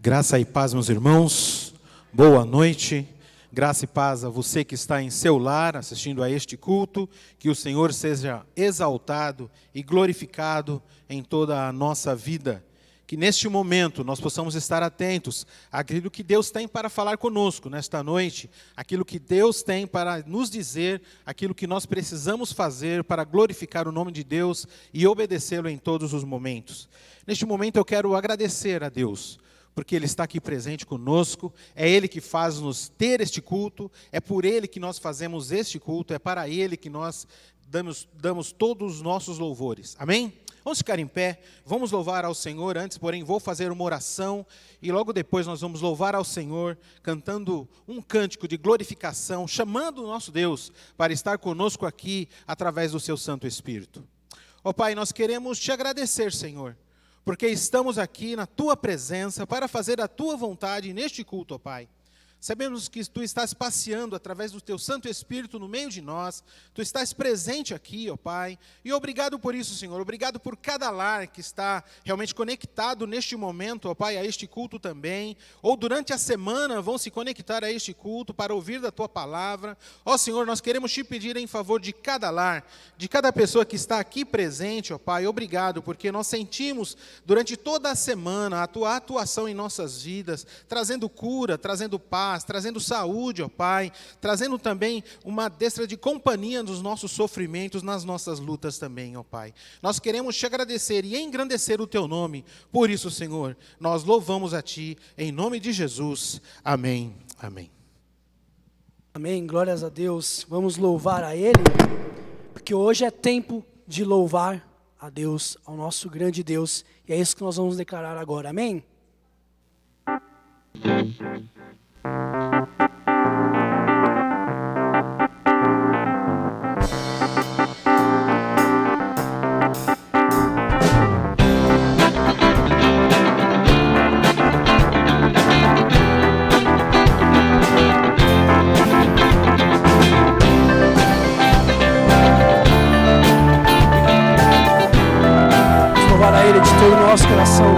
Graça e paz, meus irmãos, boa noite, graça e paz a você que está em seu lar assistindo a este culto, que o Senhor seja exaltado e glorificado em toda a nossa vida, que neste momento nós possamos estar atentos àquilo que Deus tem para falar conosco nesta noite, aquilo que Deus tem para nos dizer, aquilo que nós precisamos fazer para glorificar o nome de Deus e obedecê-lo em todos os momentos. Neste momento eu quero agradecer a Deus, porque Ele está aqui presente conosco, é Ele que faz-nos ter este culto, é por Ele que nós fazemos este culto, é para Ele que nós damos todos os nossos louvores. Amém? Vamos ficar em pé, vamos louvar ao Senhor. Antes, porém, vou fazer uma oração e logo depois nós vamos louvar ao Senhor, cantando um cântico de glorificação, chamando o nosso Deus para estar conosco aqui através do Seu Santo Espírito. Ó Pai, nós queremos Te agradecer, Senhor, porque estamos aqui na Tua presença para fazer a Tua vontade neste culto, ó Pai. Sabemos que Tu estás passeando através do Teu Santo Espírito no meio de nós, Tu estás presente aqui, ó Pai, e obrigado por isso, Senhor, obrigado por cada lar que está realmente conectado neste momento, ó Pai, a este culto também, ou durante a semana vão se conectar a este culto para ouvir da Tua palavra. Ó Senhor, nós queremos Te pedir em favor de cada lar, de cada pessoa que está aqui presente, ó Pai, obrigado, porque nós sentimos durante toda a semana a Tua atuação em nossas vidas, trazendo cura, trazendo paz, trazendo saúde, ó Pai, trazendo também uma destra de companhia nos nossos sofrimentos, nas nossas lutas também, ó Pai. Nós queremos Te agradecer e engrandecer o Teu nome, por isso, Senhor, nós louvamos a Ti, em nome de Jesus, amém, amém. Amém, glórias a Deus, vamos louvar a Ele, porque hoje é tempo de louvar a Deus, ao nosso grande Deus, e é isso que nós vamos declarar agora, amém? Vamos louvar a Ele de todo o nosso coração.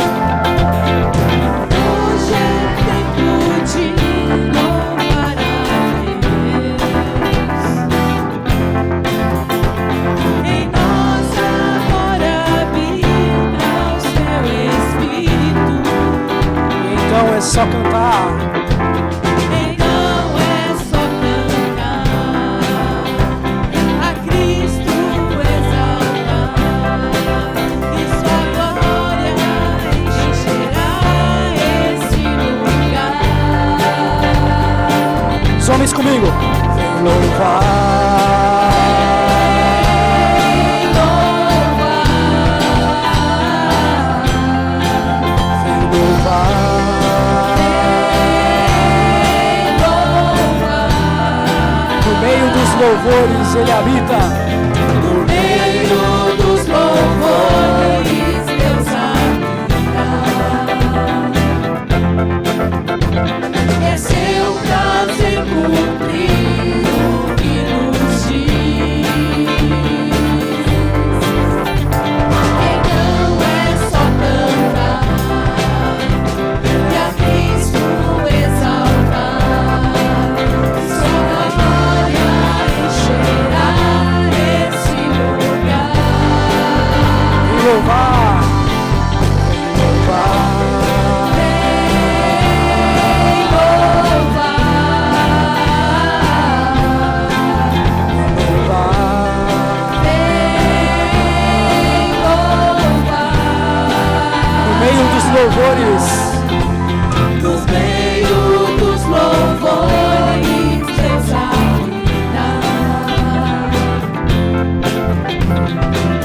É só cantar. Então é só cantar, a Cristo exaltar, e sua glória encherá esse lugar. Os homens comigo. Vem louvar. Louvores, Ele habita. No meio dos louvores, Deus habita. É seu prazer cumprir o que nos diz. Então é só cantar e a Cristo exaltar. Sua glória encherá esse lugar. Louvar, louvar. Vem louvar, vem louvar. No meio dos louvores, No meio dos louvores, Deus habita.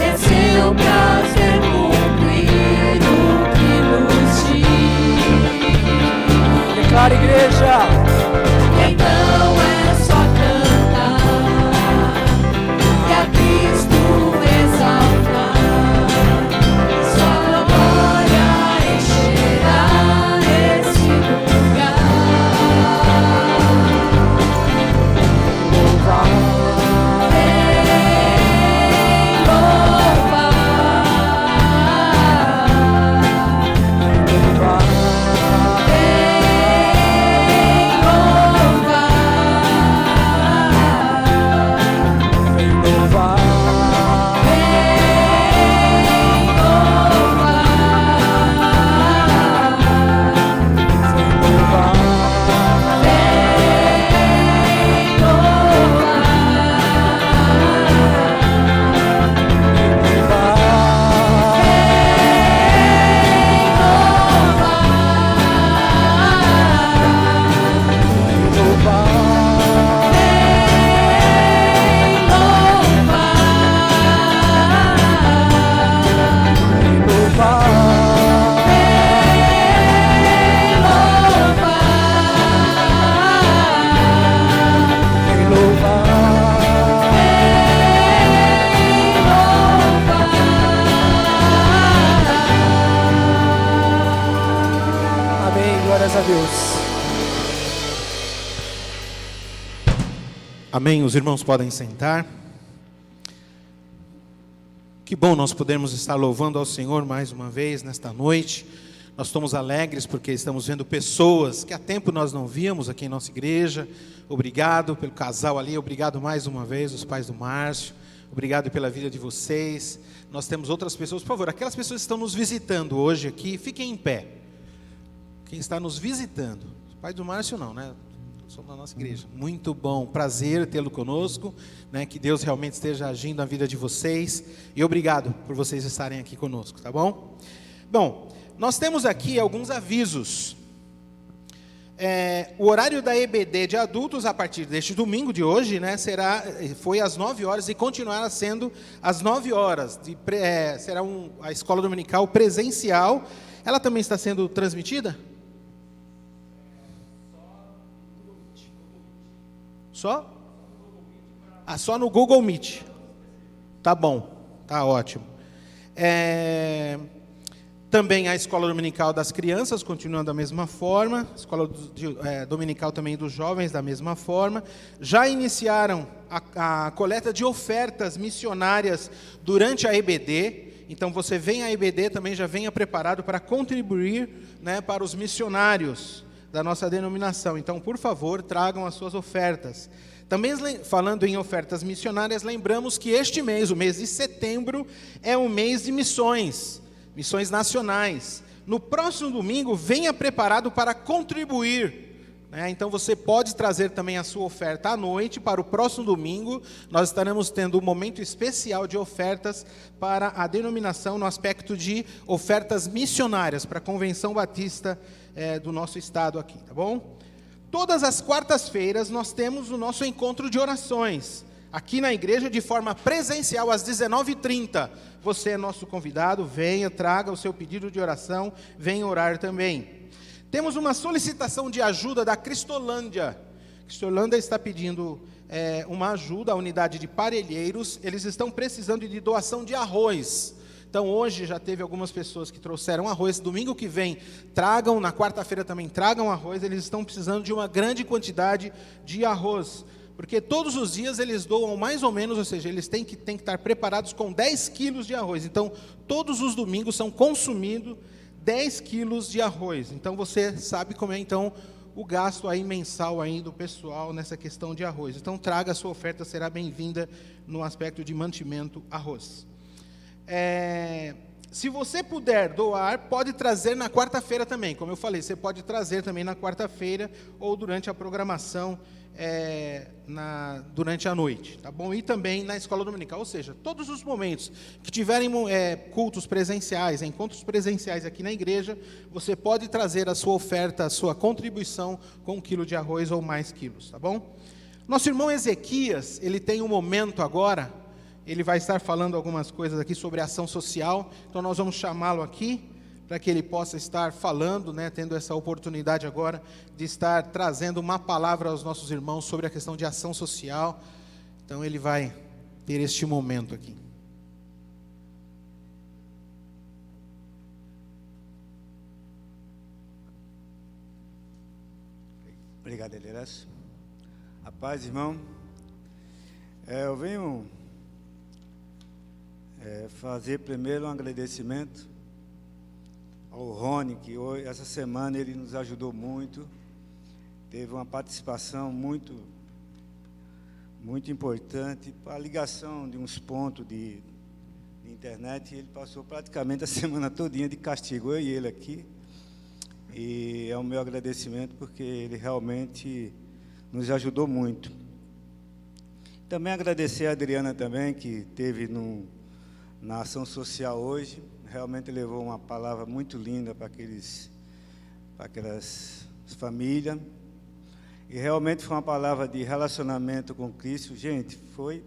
É seu prazer cumprir o que nos diz. declara, igreja. Então é só cantar e a Cristo exaltar. Sua glória encherá a Deus. Amém. Os irmãos podem sentar. Que bom nós podermos estar louvando ao Senhor mais uma vez nesta noite. Nós estamos alegres porque estamos vendo pessoas que há tempo nós não víamos aqui em nossa igreja. Obrigado pelo casal ali, obrigado mais uma vez, os pais do Márcio. Obrigado pela vida de vocês. Nós temos outras pessoas, por favor, aquelas pessoas que estão nos visitando hoje aqui, fiquem em pé. Quem está nos visitando, os pais do Márcio não, né? Somos da nossa igreja. Muito bom, prazer tê-lo conosco, né? Que Deus realmente esteja agindo na vida de vocês. E obrigado por vocês estarem aqui conosco, tá bom? Bom, nós temos aqui alguns avisos. O horário da EBD de adultos, a partir deste domingo de hoje, né, foi às 9 horas e continuará sendo às 9 horas. Será a escola dominical presencial. Ela também está sendo transmitida? Só? Só no Google Meet. Tá bom, tá ótimo. Também a escola dominical das crianças, continuando da mesma forma. A escola dominical também dos jovens, da mesma forma. Já iniciaram a coleta de ofertas missionárias durante a EBD. Então, você vem à EBD, também já venha preparado para contribuir, né, para os missionários da nossa denominação. Então, por favor, tragam as suas ofertas. Também, falando em ofertas missionárias, lembramos que este mês, o mês de setembro, é um mês de missões nacionais. No próximo domingo, venha preparado para contribuir, né? Então você pode trazer também a sua oferta à noite. Para o próximo domingo, nós estaremos tendo um momento especial de ofertas para a denominação no aspecto de ofertas missionárias para a Convenção Batista do nosso estado aqui, tá bom? Todas as quartas-feiras nós temos o nosso encontro de orações aqui na igreja, de forma presencial, às 19h30. Você é nosso convidado, venha, traga o seu pedido de oração, venha orar também. Temos uma solicitação de ajuda da Cristolândia. Cristolândia está pedindo uma ajuda à unidade de Parelheiros. Eles estão precisando de doação de arroz. Então, hoje já teve algumas pessoas que trouxeram arroz. Domingo que vem, tragam, na quarta-feira também tragam arroz. Eles estão precisando de uma grande quantidade de arroz. Porque todos os dias eles doam mais ou menos, ou seja, eles têm que estar preparados com 10 quilos de arroz. Então, todos os domingos são consumidos 10 quilos de arroz. Então, você sabe como é, então, o gasto aí mensal aí do pessoal nessa questão de arroz. Então, traga a sua oferta, será bem-vinda no aspecto de mantimento arroz. Se você puder doar, pode trazer na quarta-feira também. Como eu falei, você pode trazer também na quarta-feira ou durante a programação durante a noite, tá bom? E também na escola dominical, ou seja, todos os momentos que tiverem cultos presenciais, encontros presenciais aqui na igreja, você pode trazer a sua oferta, a sua contribuição com 1 quilo de arroz ou mais quilos, tá bom? Nosso irmão Ezequias, ele tem um momento agora, ele vai estar falando algumas coisas aqui sobre ação social, então nós vamos chamá-lo aqui, para que ele possa estar falando, né, tendo essa oportunidade agora de estar trazendo uma palavra aos nossos irmãos sobre a questão de ação social. Então ele vai ter este momento aqui. Obrigado, Elias. A paz, irmão. Eu venho fazer primeiro um agradecimento ao Rony, que hoje, essa semana ele nos ajudou muito, teve uma participação muito importante para a ligação de uns pontos de internet, e ele passou praticamente a semana todinha de castigo, eu e ele aqui, e é o meu agradecimento porque ele realmente nos ajudou muito. Também agradecer a Adriana também, que esteve na ação social hoje, realmente levou uma palavra muito linda para aquelas famílias, e realmente foi uma palavra de relacionamento com Cristo. Gente, foi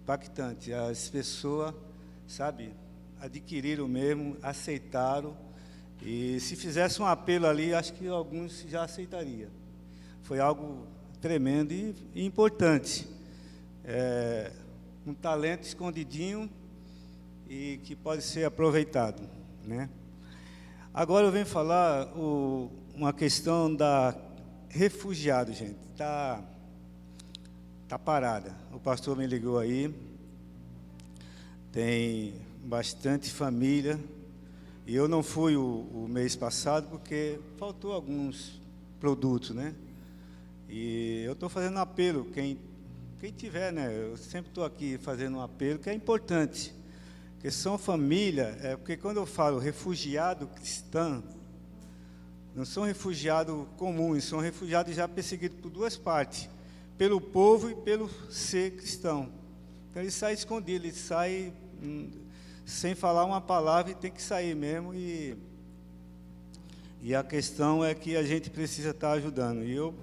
impactante, as pessoas, sabe, adquiriram mesmo, aceitaram, e se fizesse um apelo ali, acho que alguns já aceitariam. Foi algo tremendo e importante, um talento escondidinho, e que pode ser aproveitado, né? Agora eu venho falar uma questão da refugiado, gente. Tá parada. O pastor me ligou aí. Tem bastante família. E eu não fui o mês passado porque faltou alguns produtos, né? E eu estou fazendo um apelo, quem tiver, né? Eu sempre estou aqui fazendo um apelo, que é importante. Porque são família, porque quando eu falo refugiado cristão, não são refugiados comuns, são refugiados já perseguidos por duas partes, pelo povo e pelo ser cristão. Então ele sai escondido, ele sai sem falar uma palavra e tem que sair mesmo. E a questão é que a gente precisa estar ajudando. E eu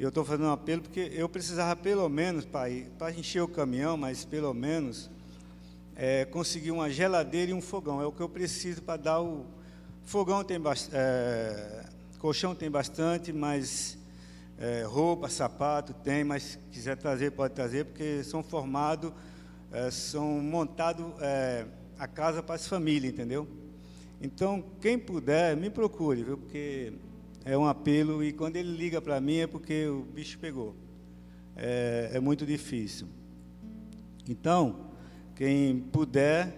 estou fazendo um apelo porque eu precisava pelo menos, para encher o caminhão, mas pelo menos conseguir uma geladeira e um fogão. É o que eu preciso para dar o... Fogão tem bastante, colchão tem bastante, mas roupa, sapato tem, mas se quiser trazer, pode trazer, porque são formados, são montados a casa para as famílias, entendeu? Então, quem puder, me procure, viu? Porque é um apelo, e quando ele liga para mim é porque o bicho pegou. É muito difícil. Então, quem puder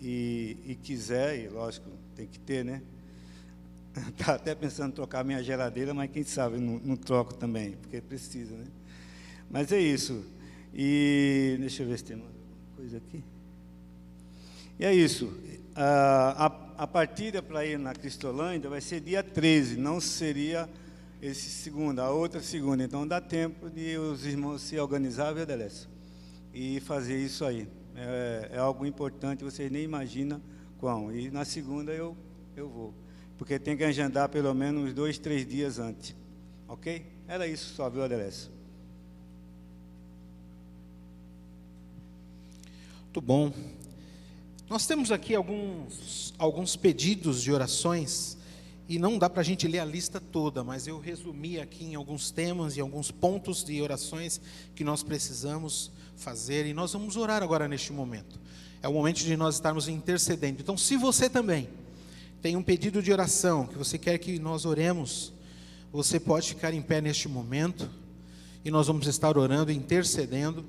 e quiser, e lógico, tem que ter, né? Está até pensando em trocar minha geladeira, mas quem sabe não troco também, porque precisa, né? Mas é isso. E deixa eu ver se tem mais alguma coisa aqui. E é isso. A partida para ir na Cristolândia vai ser dia 13, não seria esse segunda, a outra segunda. Então dá tempo de os irmãos se organizar, viu, Adelés? E fazer isso aí. É algo importante, vocês nem imaginam quão. E na segunda eu vou, porque tem que agendar pelo menos 2, 3 dias antes. Ok? Era isso só, viu, Adelés? Muito bom. Nós temos aqui alguns pedidos de orações, e não dá para a gente ler a lista toda, mas eu resumi aqui em alguns temas e alguns pontos de orações que nós precisamos fazer, e nós vamos orar agora neste momento. É o momento de nós estarmos intercedendo. Então, se você também tem um pedido de oração, que você quer que nós oremos, você pode ficar em pé neste momento, e nós vamos estar orando e intercedendo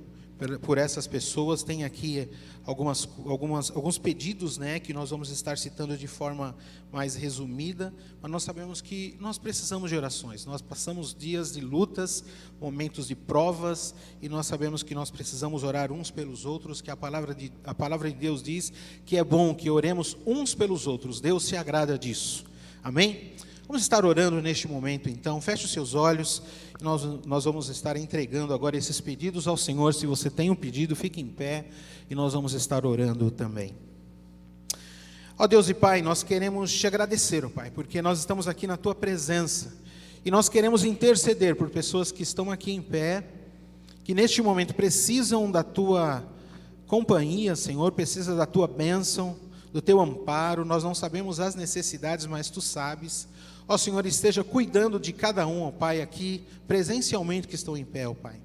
por essas pessoas. Tem aqui alguns pedidos, né, que nós vamos estar citando de forma mais resumida, mas nós sabemos que nós precisamos de orações. Nós passamos dias de lutas, momentos de provas, e nós sabemos que nós precisamos orar uns pelos outros, que a palavra de Deus diz que é bom que oremos uns pelos outros. Deus se agrada disso. Amém? Vamos estar orando neste momento, então. Feche os seus olhos. Nós vamos estar entregando agora esses pedidos ao Senhor. Se você tem um pedido, fique em pé, e nós vamos estar orando também. Ó Deus e Pai, nós queremos te agradecer, ó Pai, porque nós estamos aqui na Tua presença, e nós queremos interceder por pessoas que estão aqui em pé, que neste momento precisam da Tua companhia, Senhor, precisam da Tua bênção, do Teu amparo. Nós não sabemos as necessidades, mas Tu sabes. Ó Senhor, esteja cuidando de cada um, ó Pai, aqui presencialmente que estão em pé, ó Pai.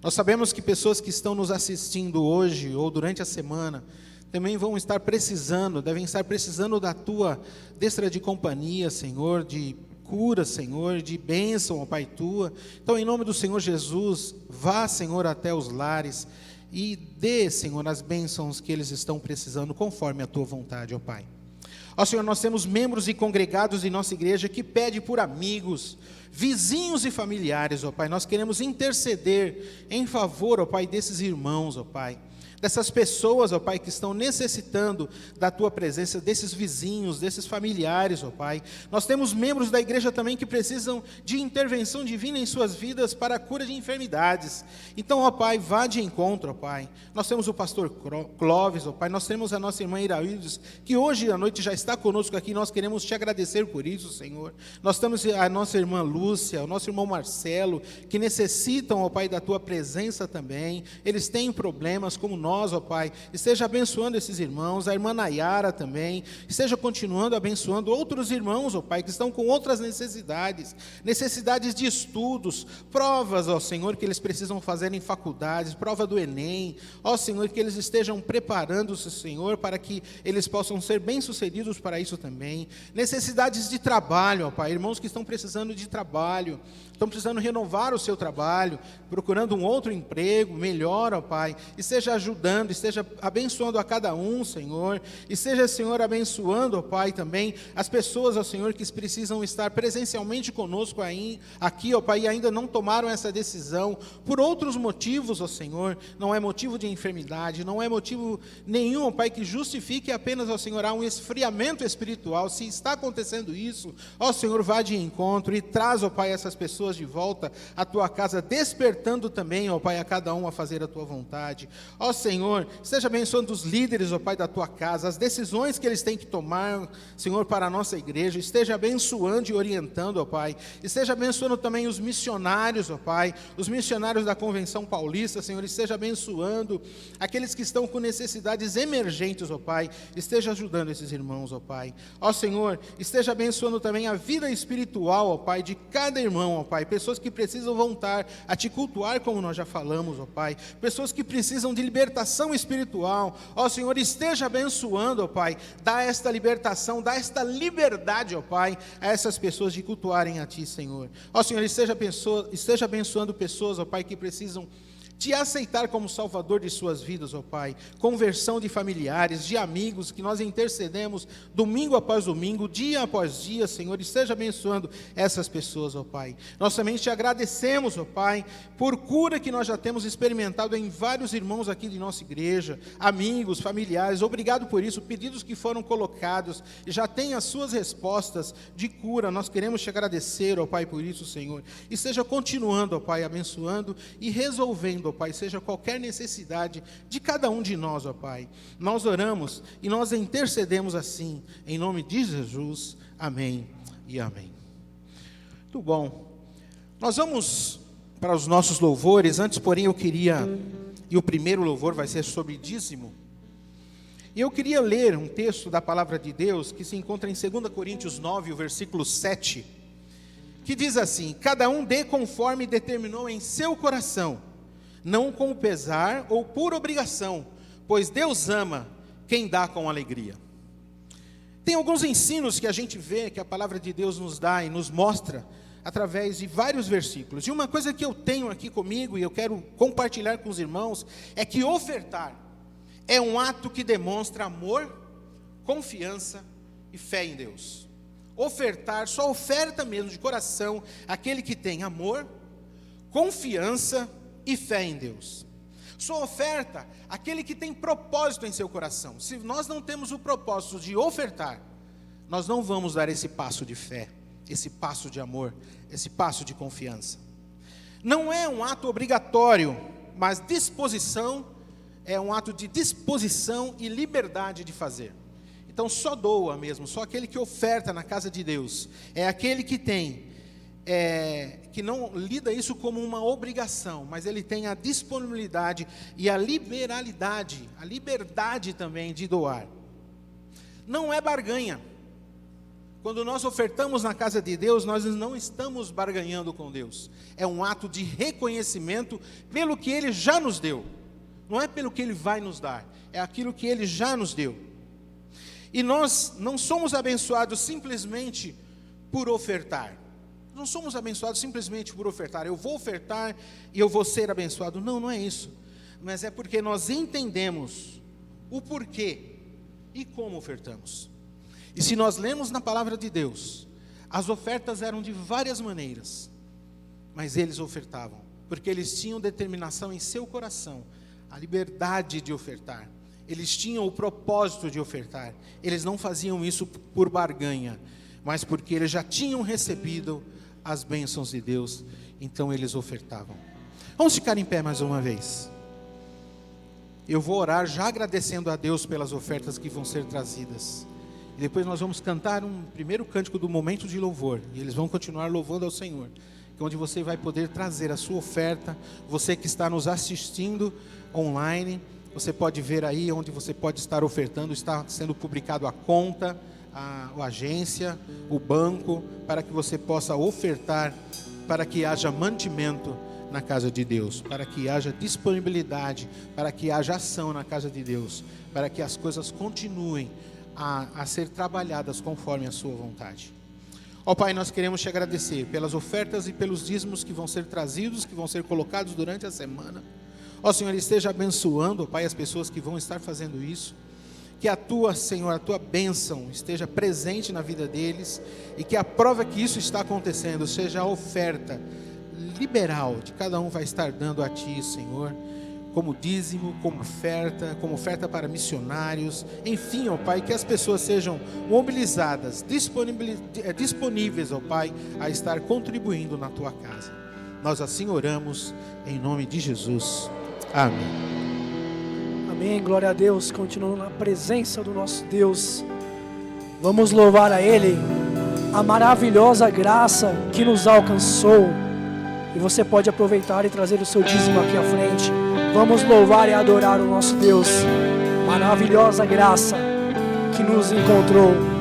Nós sabemos que pessoas que estão nos assistindo hoje ou durante a semana também devem estar precisando da Tua destra de companhia, Senhor, de cura, Senhor, de bênção, ó Pai, Tua. Então, em nome do Senhor Jesus, vá, Senhor, até os lares e dê, Senhor, as bênçãos que eles estão precisando, conforme a Tua vontade, ó Pai. Ó Senhor, nós temos membros e congregados de nossa igreja que pedem por amigos, vizinhos e familiares, ó Pai. Nós queremos interceder em favor, ó Pai, desses irmãos, ó Pai, dessas pessoas, ó Pai, que estão necessitando da Tua presença, desses vizinhos, desses familiares, ó Pai. Nós temos membros da igreja também que precisam de intervenção divina em suas vidas para a cura de enfermidades. Então, ó Pai, vá de encontro, ó Pai. Nós temos o pastor Clóvis, ó Pai, nós temos a nossa irmã Iraídes, que hoje à noite já está conosco aqui. Nós queremos te agradecer por isso, Senhor. Nós temos a nossa irmã Lúcia, o nosso irmão Marcelo, que necessitam, ó Pai, da Tua presença também. Eles têm problemas como nós, ó Pai, esteja abençoando esses irmãos, a irmã Nayara também, esteja continuando abençoando outros irmãos, ó Pai, que estão com outras necessidades de estudos, provas, ó Senhor, que eles precisam fazer em faculdades, prova do Enem, ó Senhor, que eles estejam preparando-se, Senhor, para que eles possam ser bem-sucedidos para isso também. Necessidades de trabalho, ó Pai, irmãos que estão precisando de trabalho, estão precisando renovar o seu trabalho, procurando um outro emprego melhor, ó Pai, esteja ajudando, esteja abençoando a cada um, Senhor, esteja, Senhor, abençoando, ó Pai, também as pessoas, ó Senhor, que precisam estar presencialmente conosco aqui, ó Pai, e ainda não tomaram essa decisão, por outros motivos, ó Senhor, não é motivo de enfermidade, não é motivo nenhum, ó Pai, que justifique apenas, ó Senhor, um esfriamento espiritual. Se está acontecendo isso, ó Senhor, vá de encontro e traz, ó Pai, essas pessoas de volta à tua casa, despertando também, ó Pai, a cada um a fazer a tua vontade. Ó Senhor, esteja abençoando os líderes, ó Pai, da tua casa, as decisões que eles têm que tomar, Senhor, para a nossa igreja, esteja abençoando e orientando, ó Pai, esteja abençoando também os missionários, ó Pai, os missionários da Convenção Paulista, Senhor, esteja abençoando aqueles que estão com necessidades emergentes, ó Pai, esteja ajudando esses irmãos, ó Pai. Ó Senhor, esteja abençoando também a vida espiritual, ó Pai, de cada irmão, ó Pai, pessoas que precisam voltar a te cultuar, como nós já falamos, ó Pai, pessoas que precisam de libertação espiritual, ó Senhor, esteja abençoando, ó Pai, dá esta libertação, dá esta liberdade, ó Pai, a essas pessoas de cultuarem a Ti, Senhor. Ó Senhor, esteja abençoando pessoas, ó Pai, que precisam te aceitar como Salvador de suas vidas, ó Pai, conversão de familiares, de amigos, que nós intercedemos domingo após domingo, dia após dia, Senhor, esteja abençoando essas pessoas, ó Pai. Nós também te agradecemos, ó Pai, por cura que nós já temos experimentado em vários irmãos aqui de nossa igreja, amigos, familiares, obrigado por isso, pedidos que foram colocados, e já tem as suas respostas de cura, nós queremos te agradecer, ó Pai, por isso, Senhor, e esteja continuando, ó Pai, abençoando e resolvendo, ó Pai, seja qualquer necessidade de cada um de nós, ó Pai. Nós oramos e nós intercedemos assim, em nome de Jesus, amém e amém. Muito bom. Nós vamos para os nossos louvores, antes, porém, eu queria, e o primeiro louvor vai ser sobre dízimo, e eu queria ler um texto da palavra de Deus, que se encontra em 2 Coríntios 9, o versículo 7, que diz assim: cada um dê conforme determinou em seu coração, não com pesar ou por obrigação, pois Deus ama quem dá com alegria. Tem alguns ensinos que a gente vê, que a palavra de Deus nos dá e nos mostra, através de vários versículos. E uma coisa que eu tenho aqui comigo, e eu quero compartilhar com os irmãos, é que ofertar é um ato que demonstra amor, confiança e fé em Deus. Ofertar, só oferta mesmo de coração, aquele que tem amor, confiança e fé em Deus. Sua oferta, aquele que tem propósito em seu coração. Se nós não temos o propósito de ofertar, nós não vamos dar esse passo de fé, esse passo de amor, esse passo de confiança. Não é um ato obrigatório, mas disposição, é um ato de disposição e liberdade de fazer. Então só doa mesmo, só aquele que oferta na casa de Deus, é aquele que tem, que não lida isso como uma obrigação, mas ele tem a disponibilidade e a liberalidade, a liberdade também de doar. Não é barganha. Quando nós ofertamos na casa de Deus, nós não estamos barganhando com Deus. É um ato de reconhecimento pelo que Ele já nos deu. Não é pelo que Ele vai nos dar, é aquilo que Ele já nos deu. E nós não somos abençoados simplesmente por ofertar. Não somos abençoados simplesmente por ofertar. Eu vou ofertar e eu vou ser abençoado. Não, não é isso. Mas é porque nós entendemos o porquê e como ofertamos. E se nós lemos na palavra de Deus, as ofertas eram de várias maneiras, mas eles ofertavam, porque eles tinham determinação em seu coração, a liberdade de ofertar. Eles tinham o propósito de ofertar. Eles não faziam isso por barganha, mas porque eles já tinham recebido as bênçãos de Deus, então eles ofertavam. Vamos ficar em pé mais uma vez. Eu vou orar já agradecendo a Deus pelas ofertas que vão ser trazidas. E depois nós vamos cantar um primeiro cântico do momento de louvor. E eles vão continuar louvando ao Senhor. Que é onde você vai poder trazer a sua oferta. Você que está nos assistindo online, Você pode ver aí onde você pode estar ofertando, está sendo publicado a conta, a agência, o banco, para que você possa ofertar, para que haja mantimento na casa de Deus, para que haja disponibilidade, para que haja ação na casa de Deus, para que as coisas continuem a ser trabalhadas conforme a sua vontade. Ó Pai, nós queremos te agradecer pelas ofertas e pelos dízimos que vão ser trazidos, que vão ser colocados durante a semana. Ó Senhor, esteja abençoando, ó Pai, as pessoas que vão estar fazendo isso. Que a tua, Senhor, a tua bênção esteja presente na vida deles, e que a prova que isso está acontecendo seja a oferta liberal de cada um vai estar dando a Ti, Senhor, como dízimo, como oferta para missionários, enfim, ó Pai, que as pessoas sejam mobilizadas, disponíveis, ó Pai, a estar contribuindo na Tua casa. Nós assim oramos, em nome de Jesus. Amém. Amém, glória a Deus. Continuando na presença do nosso Deus, vamos louvar a Ele, a maravilhosa graça que nos alcançou. E você pode aproveitar e trazer o seu dízimo aqui à frente. Vamos louvar e adorar o nosso Deus, maravilhosa graça que nos encontrou.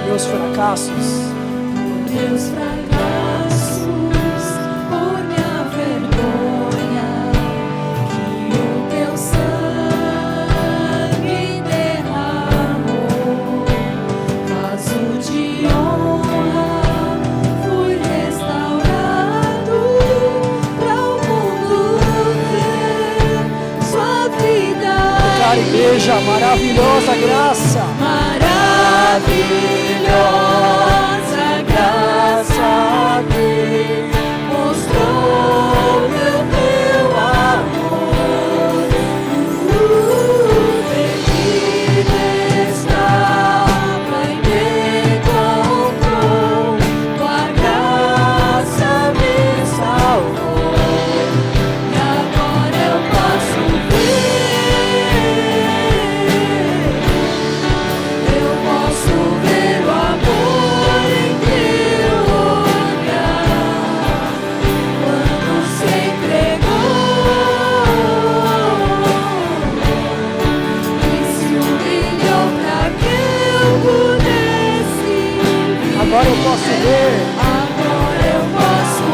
Meus fracassos, por minha vergonha, que o teu sangue derramou. Vaso de honra, fui restaurado para o mundo ver sua vida. Cara, igreja, maravilhosa graça. Maravilhosa graça que mostrou meu teu amor. Perdido estava e me encontrou, tua graça me salvou. E agora eu posso ver, eu posso ver o amor em teu olhar, quando se entregou e se humilhou para que eu pudesse viver. Agora eu posso ver. Agora eu posso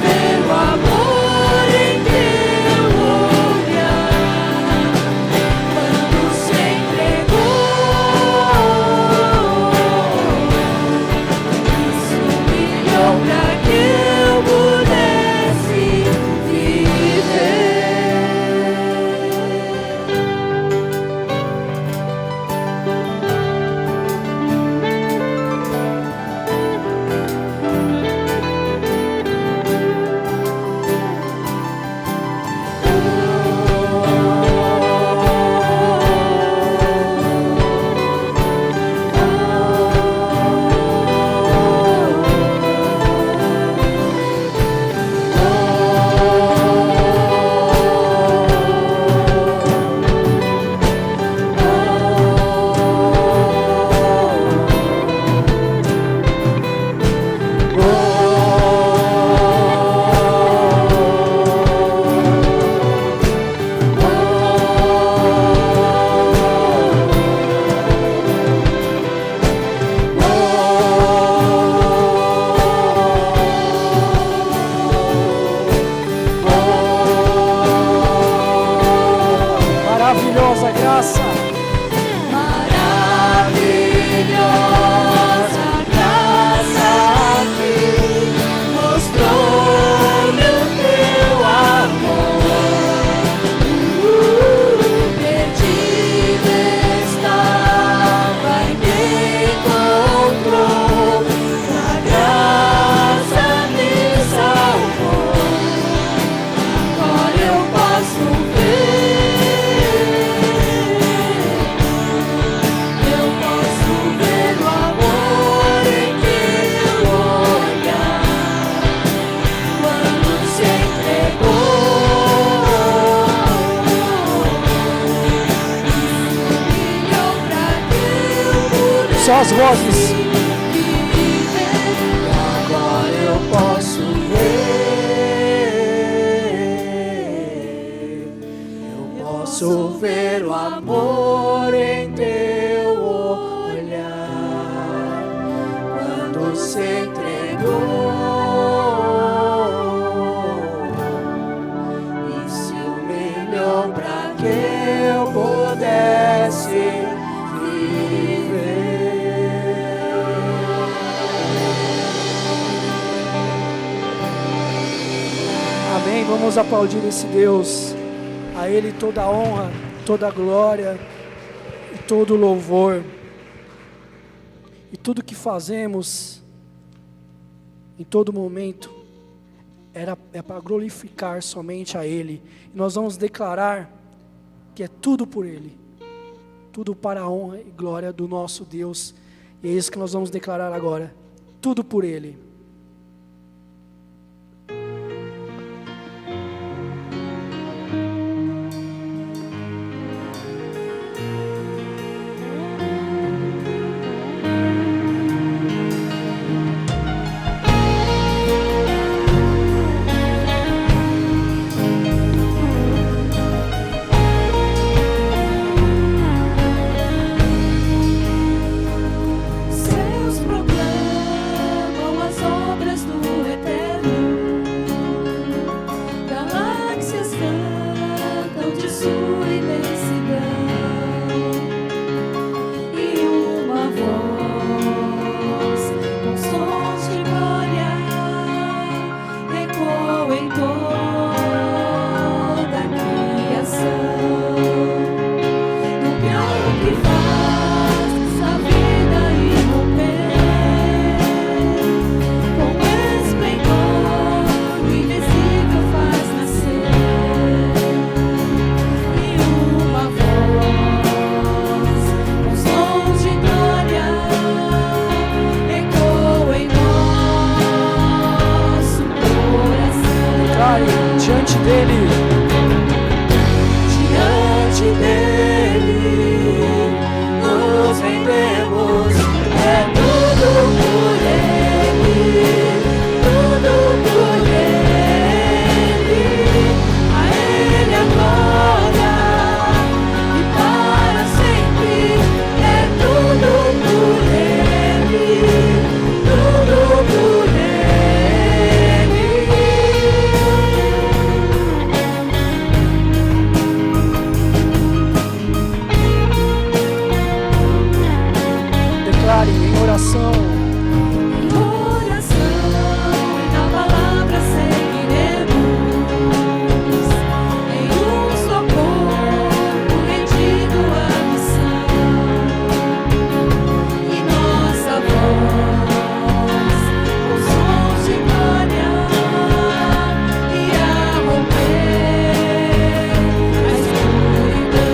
ver o amor em teu olhar, quando se entregou e se humilhou para que eu pudesse viver. graça. Maravilhosa graça que mostrou-me o teu amor. Perdido estava e me encontrou. A graça me salvou. Agora eu posso ver. Eu posso ver o amor em teu olhar. Quando se entregou, humilhou pra que eu pudesse Só as vozes. viver. Agora eu posso ver. Eu posso ver o amor em teu olhar. Quando se entregou e se humilhou pra que eu pudesse viver. Amém. Vamos aplaudir esse Deus. A Ele toda a honra, toda a glória e todo o louvor. E tudo que fazemos, em todo momento, é para glorificar somente a Ele. E nós vamos declarar que é tudo por Ele. Tudo para a honra e glória do nosso Deus. E é isso que nós vamos declarar agora. Tudo por Ele. Seus proclamam as obras do Eterno. Galáxias cantam de sua imensidão. E uma voz com sons de glória ecoa em toda a criação. No pior que faz a vida irromper, com esplendor o invisível faz nascer. E uma voz com sons de glória ecoa em nosso coração. Declare diante dEle. Diante dele nos rendemos, é tudo por ele, tudo por ele. A ele a glória e para sempre, é tudo por ele, tudo por ele. Declare em oração. Em oração e na palavra seguiremos, em um só corpo rendido à missão. E nossa voz com sons de glória irá romper a escuridão.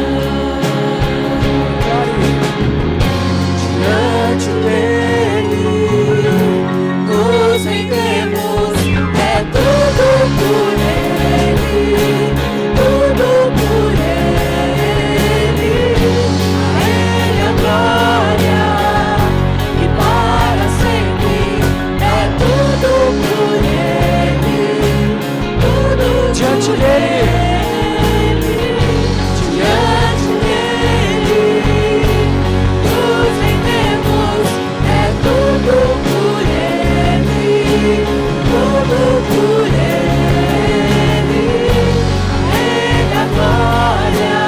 Diante dele nos rendemos, é tudo por ele, tudo por ele. A ele a glória e para sempre, é tudo por ele, tudo Diante por dele. ele. Diante dele nos rendemos, é tudo por ele, tudo por ele. A ele a glória,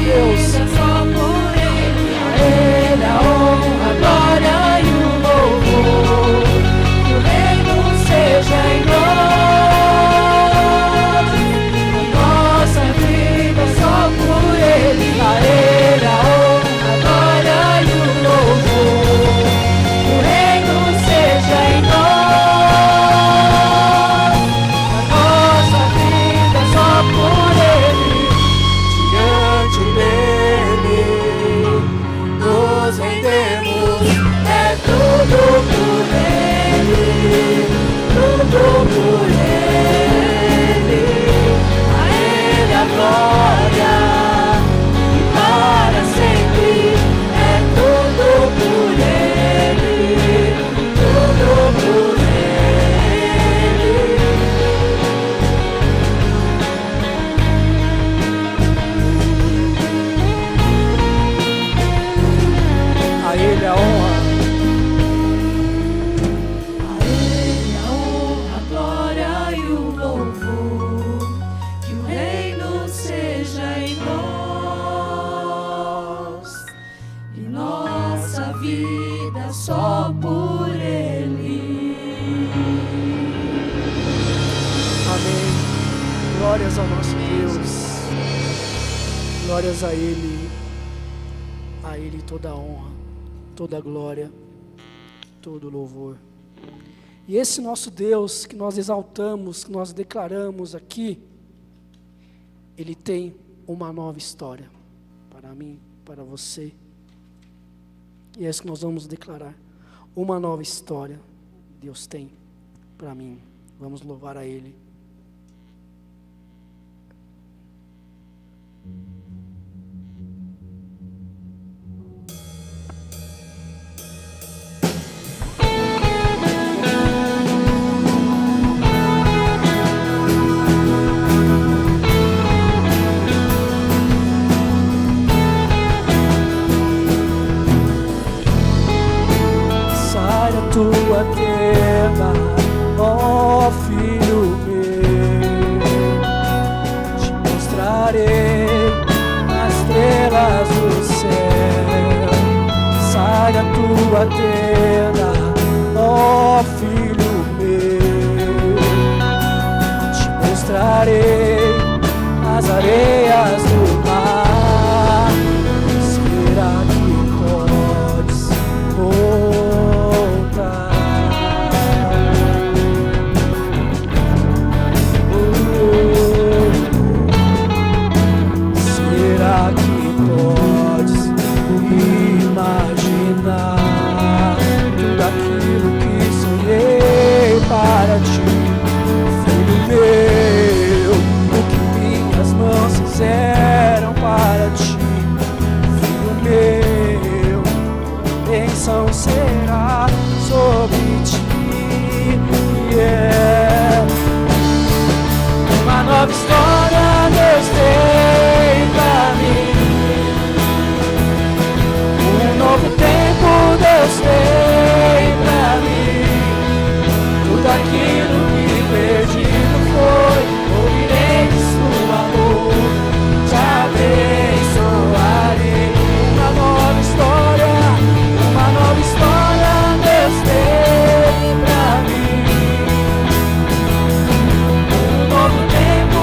Deus. Só por Ele, a Ele a honra, a glória e o louvor. Que o reino seja em nós, nossa vida só por Ele, a Ele a honra, a glória e o louvor. Que o reino seja em nós, nossa vida só por Ele. Diante dele nos rendemos, é tudo por Ele, tudo por Ele. A Ele a glória e para sempre, é tudo por Ele, tudo por Ele. A Ele a honra. A Ele a honra, a glória e o louvor. Que o reino seja em nós e nossa vida só por Ele. Amém. Glórias ao nosso Deus. Glórias a Ele. A Ele toda a honra, toda a glória, todo o louvor. E esse nosso Deus que nós exaltamos, que nós declaramos aqui, Ele tem uma nova história para mim, para você. E é isso que nós vamos declarar. Uma nova história Deus tem para mim. Vamos louvar a Ele. Sai da tua tenda, ó filho meu, te mostrarei as estrelas do céu. Sai da tua tenda, ó filho meu, te mostrarei as areias do mar. Será que podes voltar? Será que podes imaginar tudo aquilo que sonhei para ti, filho meu? O que minhas mãos fizeram para ti, filho meu? Bênção será sobre ti. Yeah. Uma nova história Deus tem pra mim. Um novo tempo Deus tem pra mim. Tudo aquilo que perdido foi, ouvirei de sua amor, te abençoarei. Uma nova história Deus tem pra mim. Um novo tempo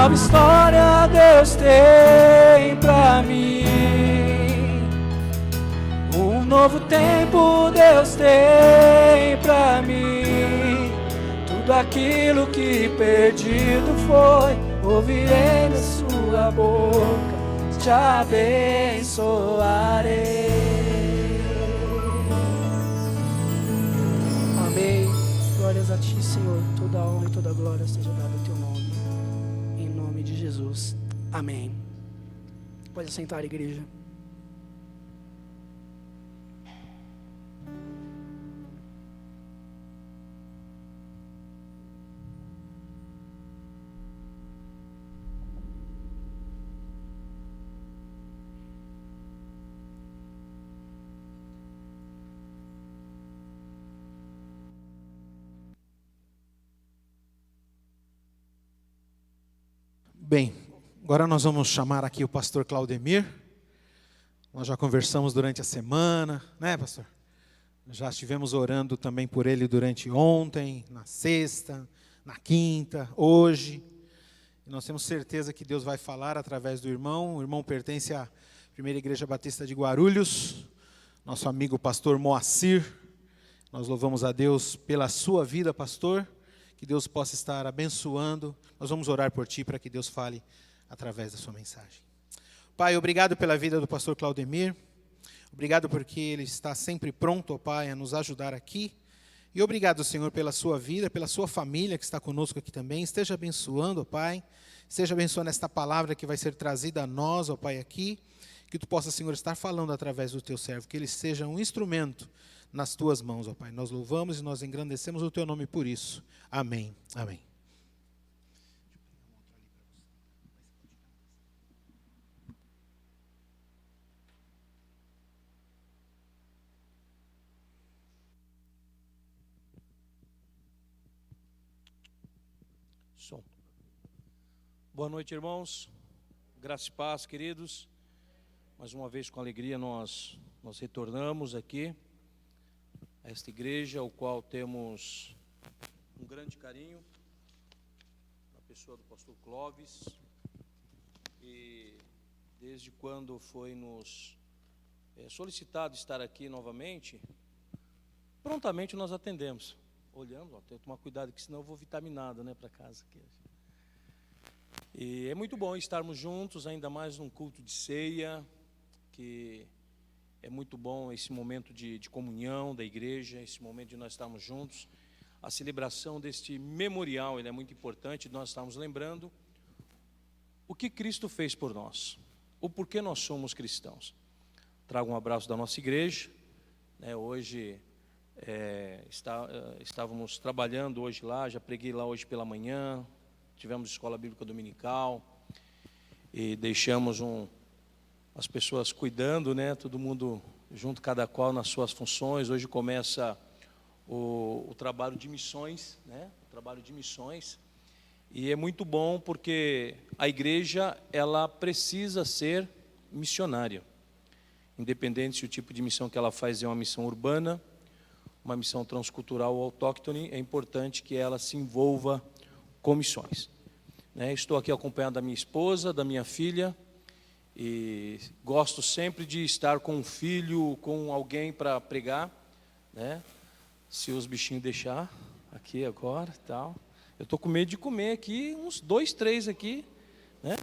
nova história Deus tem pra mim. Um novo tempo Deus tem pra mim. Tudo aquilo que perdido foi, ouvirei da sua boca, te abençoarei. Amém. Glórias a ti, Senhor. Toda a honra e toda a glória seja dada ao teu nome. Em nome de Jesus. Amém. Pode sentar, igreja. Bem, agora nós vamos chamar aqui o pastor Claudemir. Nós já conversamos durante a semana, né, pastor? Já estivemos orando também por ele durante ontem, na sexta, na quinta, hoje. E nós temos certeza que Deus vai falar através do irmão. O irmão pertence à Primeira Igreja Batista de Guarulhos, nosso amigo pastor Moacir. Nós louvamos a Deus pela sua vida, pastor. Que Deus possa estar abençoando. Nós vamos orar por ti para que Deus fale através da sua mensagem. Pai, obrigado pela vida do pastor Claudemir. Obrigado porque ele está sempre pronto, ó Pai, a nos ajudar aqui. E obrigado, Senhor, pela sua vida, pela sua família que está conosco aqui também. Esteja abençoando, ó Pai. Esteja abençoando esta palavra que vai ser trazida a nós, ó Pai, aqui. Que tu possa, Senhor, estar falando através do teu servo. Que ele seja um instrumento nas tuas mãos, ó Pai. Nós louvamos e nós engrandecemos o teu nome por isso. Amém. Amém. Som. Boa noite, irmãos. Graça e paz, queridos. Mais uma vez, com alegria, nós retornamos aqui a esta igreja, ao qual temos um grande carinho, na pessoa do pastor Clóvis, e desde quando foi nos solicitado estar aqui novamente, prontamente nós atendemos. Olhamos, tem que tomar cuidado, que senão eu vou vitaminado, né, para casa aqui. E é muito bom estarmos juntos, ainda mais num culto de ceia, que é muito bom esse momento de comunhão da igreja, esse momento de nós estarmos juntos. A celebração deste memorial, ele é muito importante, nós estamos lembrando o que Cristo fez por nós, o porquê nós somos cristãos. Trago um abraço da nossa igreja, né, hoje estávamos trabalhando hoje lá, já preguei lá hoje pela manhã, tivemos escola bíblica dominical, e deixamos as pessoas cuidando, né, todo mundo junto, cada qual nas suas funções. Hoje começa o trabalho de missões, né? O trabalho de missões. E é muito bom porque a igreja, ela precisa ser missionária. Independente se o tipo de missão que ela faz é uma missão urbana, uma missão transcultural ou autóctone, é importante que ela se envolva com missões. Né? Estou aqui acompanhado da minha esposa, da minha filha, e gosto sempre de estar com um filho, com alguém para pregar, né? Se os bichinhos deixar aqui agora, tal. Eu estou com medo de comer aqui uns 2, 3 aqui, né?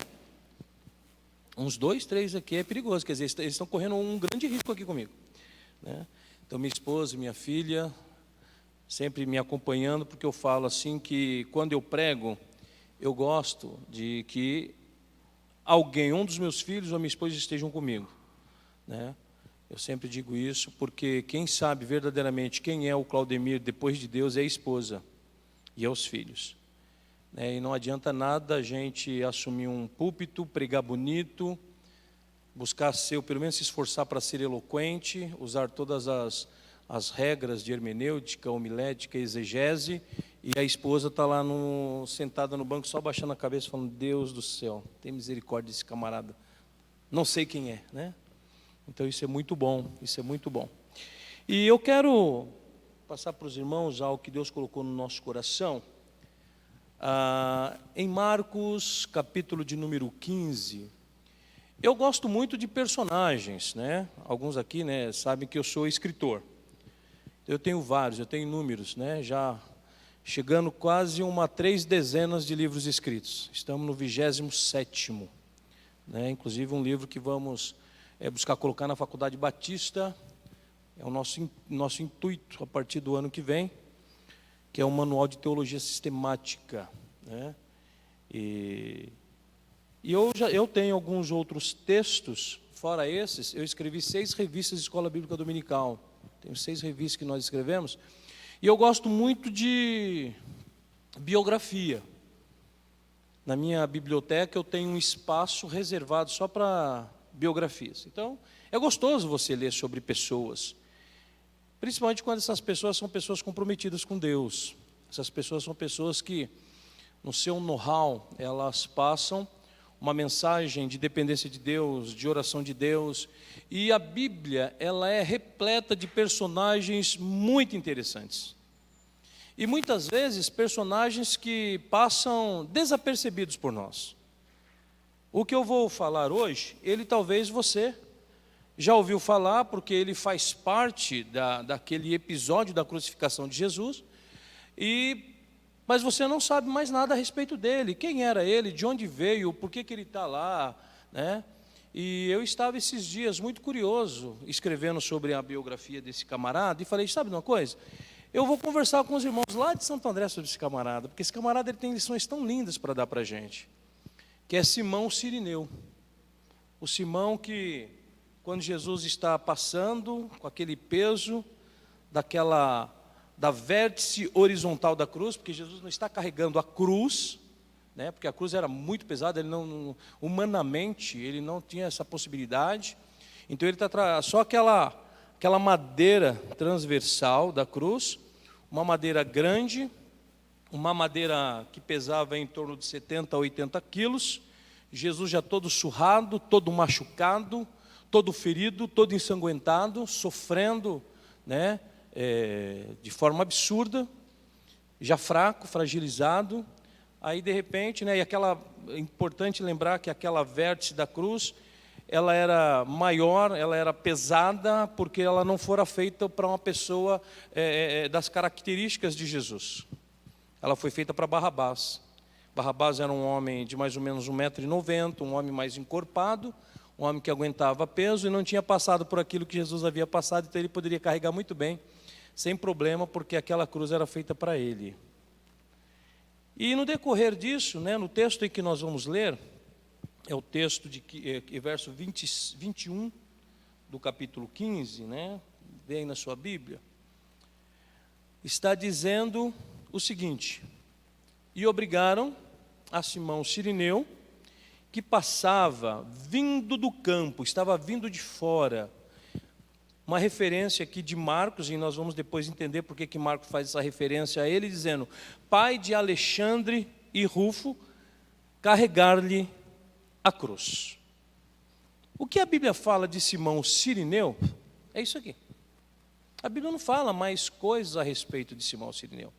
Uns 2, 3 aqui é perigoso, quer dizer, eles estão correndo um grande risco aqui comigo, né? Então minha esposa e minha filha sempre me acompanhando, porque eu falo assim que quando eu prego, eu gosto de que alguém, um dos meus filhos ou minha esposa estejam comigo, né? Eu sempre digo isso porque quem sabe verdadeiramente quem é o Claudemir depois de Deus é a esposa e é os filhos, né? E não adianta nada a gente assumir um púlpito, pregar bonito, buscar ser, pelo menos se esforçar para ser eloquente, usar todas as regras de hermenêutica, homilética, exegese, e a esposa está lá sentada no banco, só baixando a cabeça, falando: Deus do céu, tem misericórdia desse camarada. Não sei quem é, né? Então isso é muito bom, isso é muito bom. E eu quero passar para os irmãos algo que Deus colocou no nosso coração. Em Marcos, capítulo de número 15, eu gosto muito de personagens, né? Alguns aqui, né, sabem que eu sou escritor. Eu tenho vários, eu tenho inúmeros, né? Já chegando quase 3 dezenas de livros escritos. Estamos no 27º, né? Inclusive um livro que vamos buscar colocar na Faculdade Batista, é o nosso intuito a partir do ano que vem, que é um manual de teologia sistemática, né? E eu tenho alguns outros textos, fora esses, eu escrevi 6 revistas de Escola Bíblica Dominical, tem 6 revistas que nós escrevemos, e eu gosto muito de biografia. Na minha biblioteca eu tenho um espaço reservado só para biografias. Então, é gostoso você ler sobre pessoas, principalmente quando essas pessoas são pessoas comprometidas com Deus. Essas pessoas são pessoas que, no seu know-how, elas passam uma mensagem de dependência de Deus, de oração de Deus. E a Bíblia, ela é repleta de personagens muito interessantes. E muitas vezes, personagens que passam desapercebidos por nós. O que eu vou falar hoje, ele talvez você já ouviu falar, porque ele faz parte daquele episódio da crucificação de Jesus, mas você não sabe mais nada a respeito dele. Quem era ele, de onde veio, por que ele está lá, né? E eu estava esses dias muito curioso, escrevendo sobre a biografia desse camarada, e falei, sabe de uma coisa? Eu vou conversar com os irmãos lá de Santo André sobre esse camarada, porque esse camarada ele tem lições tão lindas para dar para a gente, que é Simão Cirineu. O Simão que, quando Jesus está passando com aquele peso da vértice horizontal da cruz, porque Jesus não está carregando a cruz, né, porque a cruz era muito pesada, ele humanamente ele não tinha essa possibilidade. Então ele está só aquela madeira transversal da cruz, uma madeira grande, uma madeira que pesava em torno de 70 a 80 quilos, Jesus já todo surrado, todo machucado, todo ferido, todo ensanguentado, sofrendo, né, de forma absurda, já fraco, fragilizado. Aí de repente, né, é importante lembrar que aquela vértice da cruz, ela era maior, ela era pesada, porque ela não fora feita para uma pessoa das características de Jesus. Ela foi feita para Barrabás. Barrabás era um homem de mais ou menos 1,90 m, um homem mais encorpado, um homem que aguentava peso e não tinha passado por aquilo que Jesus havia passado, então ele poderia carregar muito bem, sem problema, porque aquela cruz era feita para ele. E no decorrer disso, né, no texto em que nós vamos ler, é o texto verso 21 do capítulo 15, né? Vem na sua Bíblia. Está dizendo o seguinte: e obrigaram a Simão Cirineu, que passava vindo do campo, estava vindo de fora. Uma referência aqui de Marcos, e nós vamos depois entender por que Marcos faz essa referência a ele, dizendo: pai de Alexandre e Rufo, carregar-lhe a cruz. O que a Bíblia fala de Simão Cirineu é isso aqui. A Bíblia não fala mais coisas a respeito de Simão Cirineu.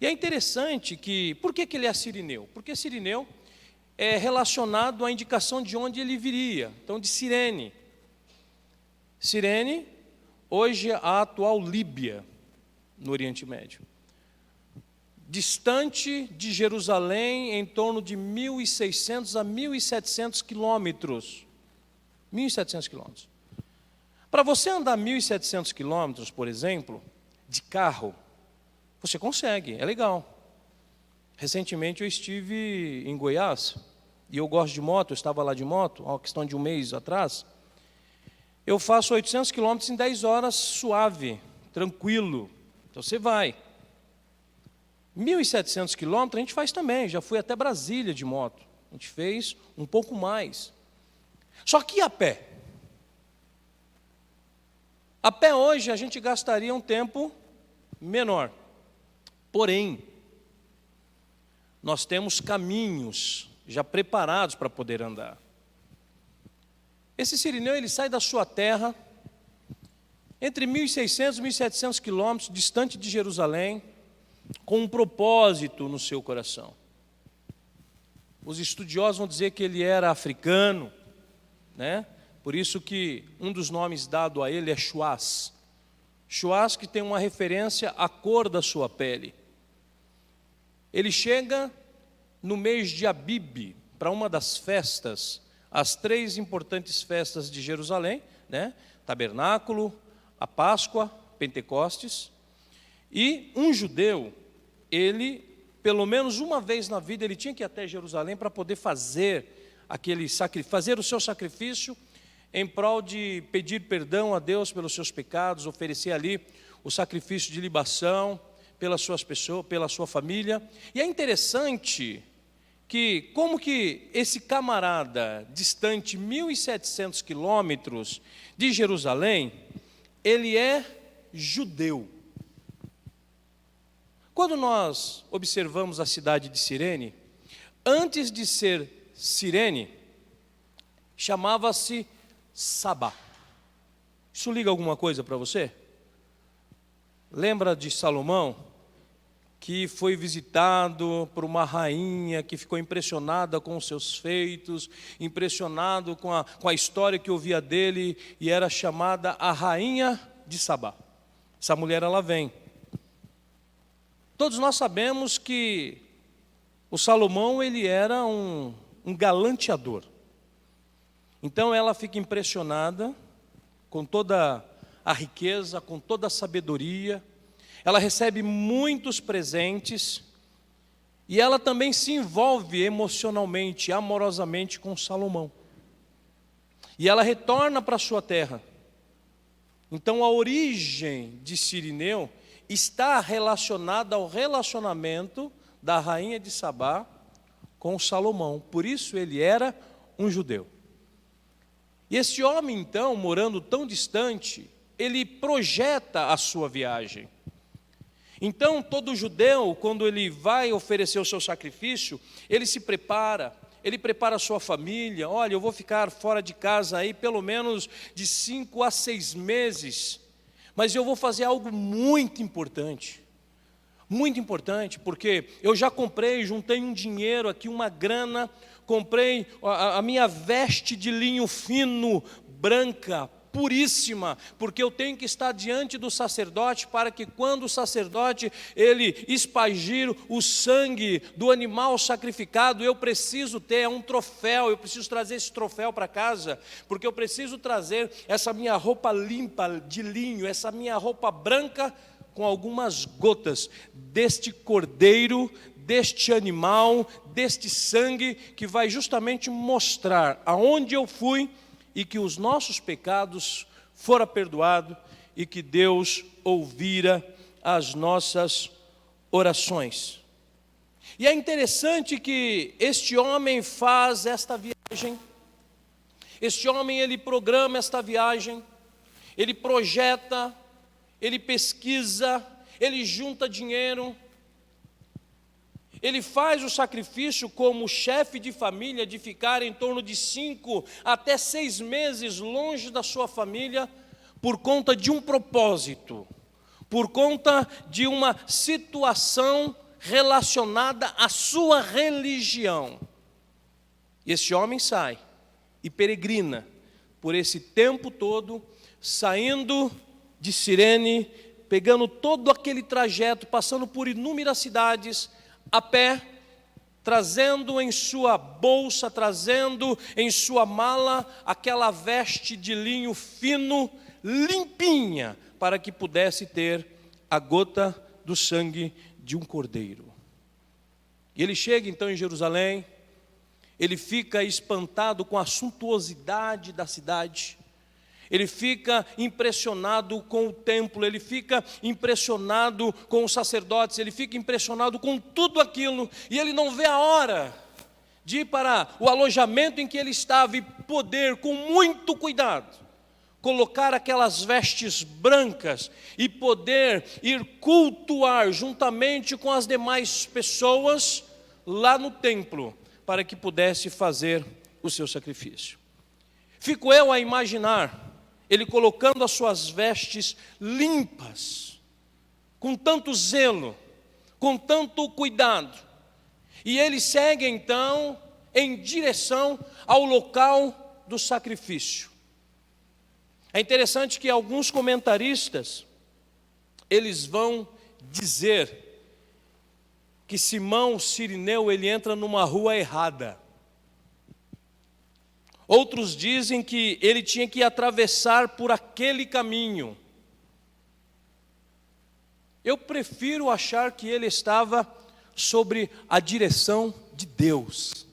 E é interessante que, por que ele é Cirineu? Porque Cirineu é relacionado à indicação de onde ele viria, então de Cirene. Cirene, hoje a atual Líbia, no Oriente Médio. Distante de Jerusalém em torno de 1.600 a 1.700 quilômetros. 1.700 quilômetros. Para você andar 1.700 quilômetros, por exemplo, de carro, você consegue, é legal. Recentemente eu estive em Goiás, e eu gosto de moto, eu estava lá de moto, há uma questão de um mês atrás. Eu faço 800 quilômetros em 10 horas, suave, tranquilo. Então você vai. 1.700 quilômetros a gente faz também, já fui até Brasília de moto. A gente fez um pouco mais. Só que a pé? A pé hoje a gente gastaria um tempo menor. Porém, nós temos caminhos já preparados para poder andar. Esse Cirineu, ele sai da sua terra, entre 1.600 e 1.700 quilômetros, distante de Jerusalém, com um propósito no seu coração. os estudiosos vão dizer que ele era africano, né? Por isso que um dos nomes dado a ele é Chuás. Chuás, que tem uma referência à cor da sua pele. Ele chega no mês de Abibe para uma das festas, as 3 importantes festas de Jerusalém, né? Tabernáculo, a Páscoa, Pentecostes. E um judeu, ele, pelo menos uma vez na vida, ele tinha que ir até Jerusalém para poder fazer fazer o seu sacrifício em prol de pedir perdão a Deus pelos seus pecados, oferecer ali o sacrifício de libação pelas suas pessoas, pela sua família. E é interessante que, como que esse camarada, distante 1.700 quilômetros de Jerusalém, ele é judeu. Quando nós observamos a cidade de Cirene, antes de ser Cirene, chamava-se Sabá. Isso liga alguma coisa para você? Lembra de Salomão, que foi visitado por uma rainha que ficou impressionada com os seus feitos, impressionado com a história que ouvia dele, e era chamada a rainha de Sabá. Essa mulher, ela vem. Todos nós sabemos que o Salomão, ele era um galanteador. Então ela fica impressionada com toda a riqueza, com toda a sabedoria. Ela recebe muitos presentes e ela também se envolve emocionalmente, amorosamente com Salomão. E ela retorna para a sua terra. Então a origem de Cireneu está relacionada ao relacionamento da rainha de Sabá com Salomão. Por isso ele era um judeu. E esse homem, então, morando tão distante, ele projeta a sua viagem. Então, todo judeu, quando ele vai oferecer o seu sacrifício, ele se prepara, ele prepara a sua família. Olha, eu vou ficar fora de casa aí pelo menos de 5 a 6 meses, mas eu vou fazer algo muito importante, porque eu já comprei, juntei um dinheiro aqui, uma grana, comprei a minha veste de linho fino, branca, puríssima, porque eu tenho que estar diante do sacerdote, para que quando o sacerdote ele espargir o sangue do animal sacrificado, eu preciso ter um troféu, eu preciso trazer esse troféu para casa, porque eu preciso trazer essa minha roupa limpa de linho, essa minha roupa branca, com algumas gotas deste cordeiro, deste animal, deste sangue, que vai justamente mostrar aonde eu fui e que os nossos pecados foram perdoados e que Deus ouvira as nossas orações. E é interessante que este homem faz esta viagem, este homem ele programa esta viagem, ele projeta, ele pesquisa, ele junta dinheiro, ele faz o sacrifício como chefe de família, de ficar em torno de 5 até 6 meses longe da sua família, por conta de um propósito, por conta de uma situação relacionada à sua religião. E esse homem sai e peregrina por esse tempo todo, saindo de Cirene, pegando todo aquele trajeto, passando por inúmeras cidades, a pé, trazendo em sua bolsa, trazendo em sua mala aquela veste de linho fino, limpinha, para que pudesse ter a gota do sangue de um cordeiro. E ele chega então em Jerusalém, ele fica espantado com a suntuosidade da cidade, ele fica impressionado com o templo, ele fica impressionado com os sacerdotes, ele fica impressionado com tudo aquilo, e ele não vê a hora de ir para o alojamento em que ele estava e poder, com muito cuidado, colocar aquelas vestes brancas e poder ir cultuar juntamente com as demais pessoas lá no templo, para que pudesse fazer o seu sacrifício. Fico eu a imaginar ele colocando as suas vestes limpas, com tanto zelo, com tanto cuidado, e ele segue então em direção ao local do sacrifício. É interessante que alguns comentaristas, eles vão dizer que Simão Cirineu, ele entra numa rua errada. Outros dizem que ele tinha que atravessar por aquele caminho. Eu prefiro achar que ele estava sobre a direção de Deus.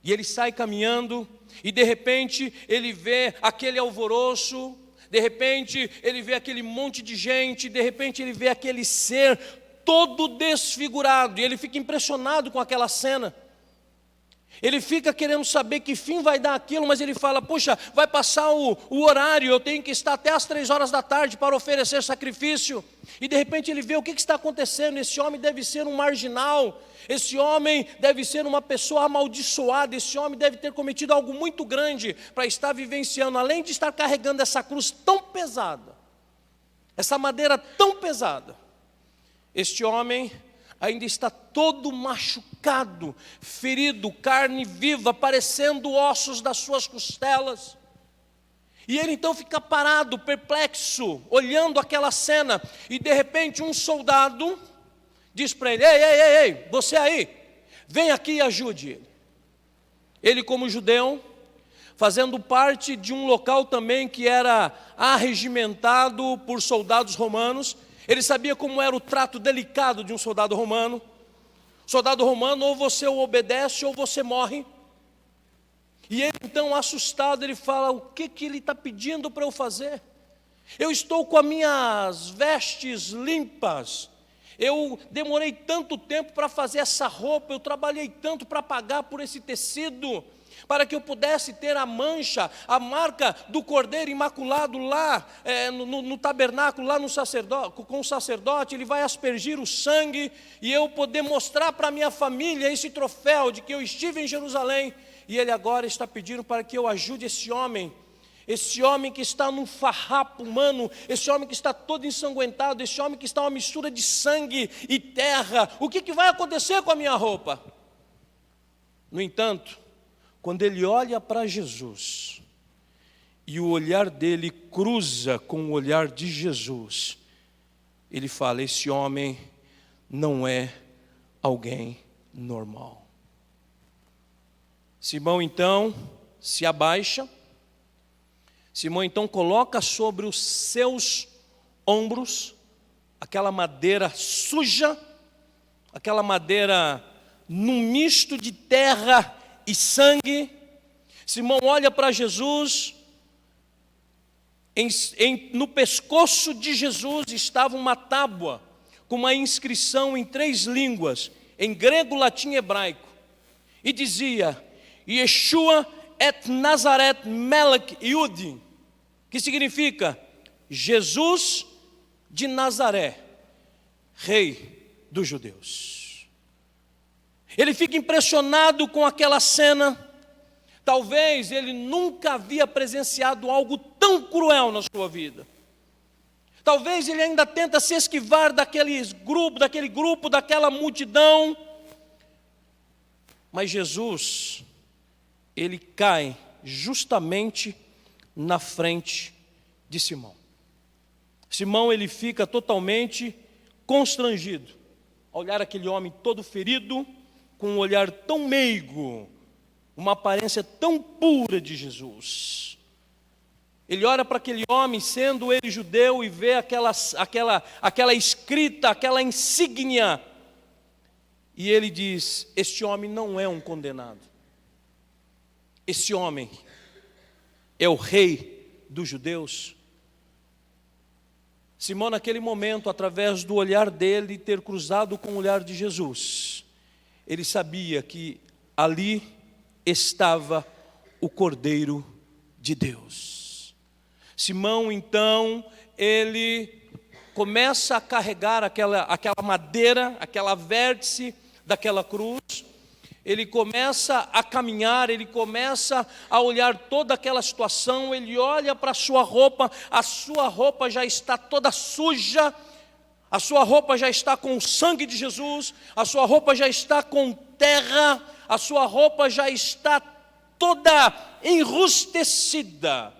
E ele sai caminhando, e de repente ele vê aquele alvoroço, de repente ele vê aquele monte de gente, de repente ele vê aquele ser todo desfigurado, e ele fica impressionado com aquela cena. Ele fica querendo saber que fim vai dar aquilo, mas ele fala, puxa, vai passar o horário, eu tenho que estar até às 3 horas da tarde para oferecer sacrifício. E de repente ele vê o que está acontecendo. Esse homem deve ser um marginal, esse homem deve ser uma pessoa amaldiçoada, esse homem deve ter cometido algo muito grande para estar vivenciando, além de estar carregando essa cruz tão pesada, essa madeira tão pesada. Este homem ainda está todo machucado, ferido, carne viva, parecendo ossos das suas costelas. E ele então fica parado, perplexo, olhando aquela cena. E de repente um soldado diz para ele, ei, você aí, vem aqui e ajude ele. Ele, como judeu, fazendo parte de um local também que era arregimentado por soldados romanos, ele sabia como era o trato delicado de um soldado romano. Soldado romano, ou você o obedece ou você morre. E ele então, assustado, ele fala, o que ele está pedindo para eu fazer? Eu estou com as minhas vestes limpas, eu demorei tanto tempo para fazer essa roupa, eu trabalhei tanto para pagar por esse tecido, para que eu pudesse ter a mancha, a marca do Cordeiro Imaculado lá no tabernáculo, lá no sacerdote, com o sacerdote, ele vai aspergir o sangue, e eu poder mostrar para a minha família esse troféu de que eu estive em Jerusalém. E ele agora está pedindo para que eu ajude esse homem que está num farrapo humano, esse homem que está todo ensanguentado, esse homem que está uma mistura de sangue e terra. O que vai acontecer com a minha roupa? No entanto, quando ele olha para Jesus, e o olhar dele cruza com o olhar de Jesus, ele fala, esse homem não é alguém normal. Simão então se abaixa, Simão então coloca sobre os seus ombros aquela madeira suja, aquela madeira num misto de terra e sangue. Simão olha para Jesus, no pescoço de Jesus estava uma tábua com uma inscrição em 3 línguas, em grego, latim e hebraico, e dizia, Yeshua et Nazaret Melech Yudi, que significa Jesus de Nazaré, rei dos judeus. Ele fica impressionado com aquela cena. Talvez ele nunca havia presenciado algo tão cruel na sua vida. Talvez ele ainda tenta se esquivar daquele grupo, daquela multidão. Mas Jesus, ele cai justamente na frente de Simão. Simão, ele fica totalmente constrangido ao olhar aquele homem todo ferido, com um olhar tão meigo, uma aparência tão pura de Jesus. Ele olha para aquele homem, sendo ele judeu, e vê aquela escrita, aquela insígnia, e ele diz, este homem não é um condenado. Esse homem é o rei dos judeus. Simão, naquele momento, através do olhar dele ter cruzado com o olhar de Jesus, ele sabia que ali estava o Cordeiro de Deus. Simão, então, ele começa a carregar aquela madeira, aquela vértice daquela cruz. Ele começa a caminhar, ele começa a olhar toda aquela situação, ele olha para a sua roupa já está toda suja, a sua roupa já está com o sangue de Jesus, a sua roupa já está com terra, a sua roupa já está toda enrustecida.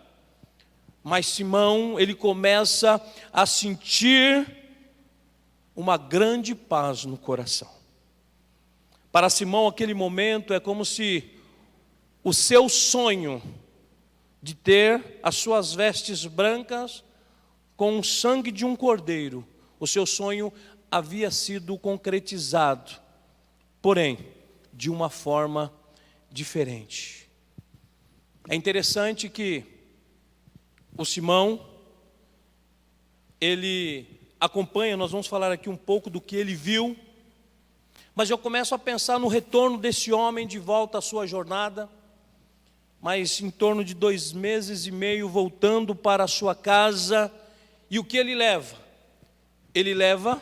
Mas Simão, ele começa a sentir uma grande paz no coração. Para Simão, aquele momento é como se o seu sonho de ter as suas vestes brancas com o sangue de um cordeiro, o seu sonho havia sido concretizado, porém, de uma forma diferente. É interessante que o Simão, ele acompanha, nós vamos falar aqui um pouco do que ele viu, mas eu começo a pensar no retorno desse homem de volta à sua jornada, mas em torno de 2 meses e meio voltando para a sua casa, e o que ele leva? Ele leva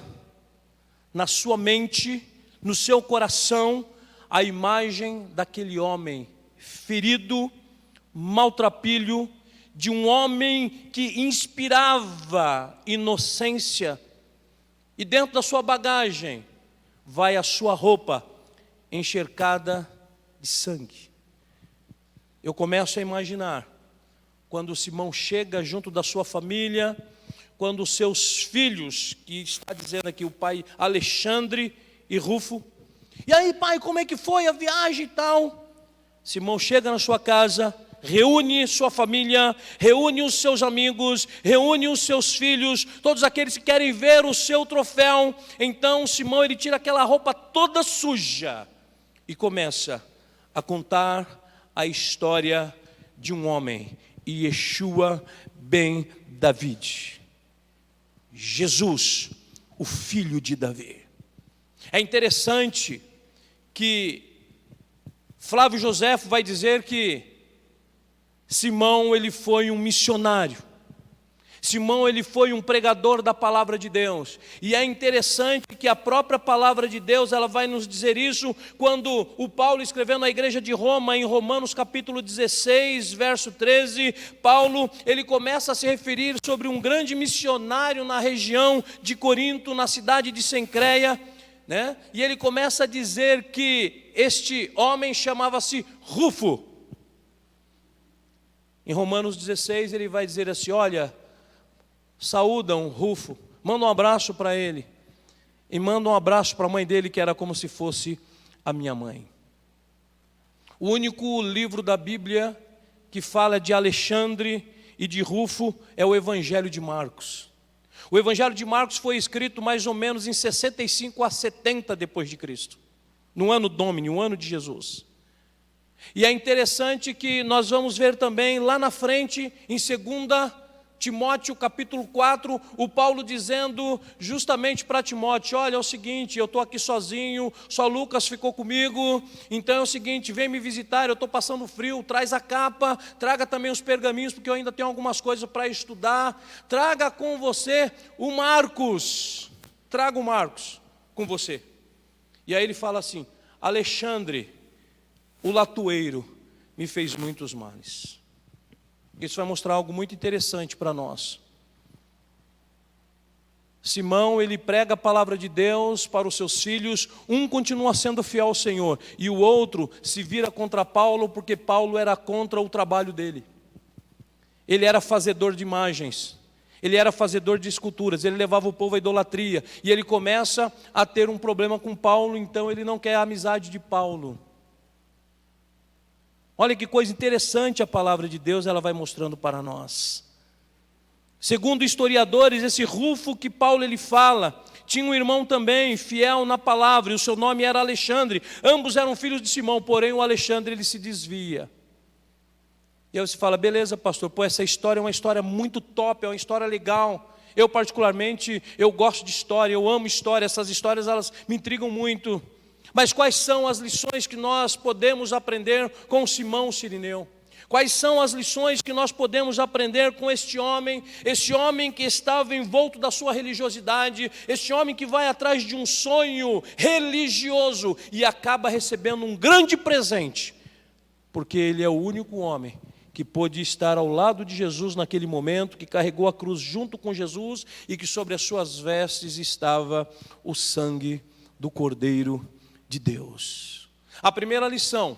na sua mente, no seu coração, a imagem daquele homem ferido, maltrapilho, de um homem que inspirava inocência, e dentro da sua bagagem vai a sua roupa encharcada de sangue. Eu começo a imaginar quando Simão chega junto da sua família, quando os seus filhos, que está dizendo aqui o pai Alexandre e Rufo, e aí pai, como é que foi a viagem e tal? Simão chega na sua casa, reúne sua família, reúne os seus amigos, reúne os seus filhos, todos aqueles que querem ver o seu troféu. Então Simão, ele tira aquela roupa toda suja e começa a contar a história de um homem, Yeshua ben David, Jesus, o filho de Davi. É interessante que Flávio Joséfo vai dizer que Simão, ele foi um missionário. Simão, ele foi um pregador da palavra de Deus. E é interessante que a própria palavra de Deus, ela vai nos dizer isso quando o Paulo, escrevendo à igreja de Roma, em Romanos capítulo 16, verso 13, Paulo, ele começa a se referir sobre um grande missionário na região de Corinto, na cidade de Cencreia, né? E ele começa a dizer que este homem chamava-se Rufo. Em Romanos 16 ele vai dizer assim: olha, saúdam Rufo, manda um abraço para ele, e manda um abraço para a mãe dele, que era como se fosse a minha mãe. O único livro da Bíblia que fala de Alexandre e de Rufo é o Evangelho de Marcos. O Evangelho de Marcos foi escrito mais ou menos em 65 a 70 depois de Cristo, no ano Domini, o ano de Jesus. E é interessante que nós vamos ver também lá na frente, em 2 Timóteo capítulo 4, o Paulo dizendo justamente para Timóteo: olha, é o seguinte, eu estou aqui sozinho, só Lucas ficou comigo, então é o seguinte, vem me visitar, eu estou passando frio, traz a capa, traga também os pergaminhos, porque eu ainda tenho algumas coisas para estudar, traga com você o Marcos, traga o Marcos com você. E aí ele fala assim: Alexandre, o latoeiro, me fez muitos males. Isso vai mostrar algo muito interessante para nós. Simão, ele prega a palavra de Deus para os seus filhos, um continua sendo fiel ao Senhor, e o outro se vira contra Paulo, porque Paulo era contra o trabalho dele. Ele era fazedor de imagens, ele era fazedor de esculturas, ele levava o povo à idolatria, e ele começa a ter um problema com Paulo, então ele não quer a amizade de Paulo. Olha que coisa interessante, a palavra de Deus, ela vai mostrando para nós. Segundo historiadores, esse Rufo que Paulo ele fala, tinha um irmão também, fiel na palavra, e o seu nome era Alexandre. Ambos eram filhos de Simão, porém o Alexandre ele se desvia. E aí você fala: beleza, pastor, pô, essa história é uma história muito top, é uma história legal. Eu particularmente, eu gosto de história, eu amo história, essas histórias elas me intrigam muito. Mas quais são as lições que nós podemos aprender com Simão o Cirineu? Quais são as lições que nós podemos aprender com este homem que estava envolto da sua religiosidade, este homem que vai atrás de um sonho religioso e acaba recebendo um grande presente, porque ele é o único homem que pôde estar ao lado de Jesus naquele momento, que carregou a cruz junto com Jesus e que sobre as suas vestes estava o sangue do Cordeiro de Deus. A primeira lição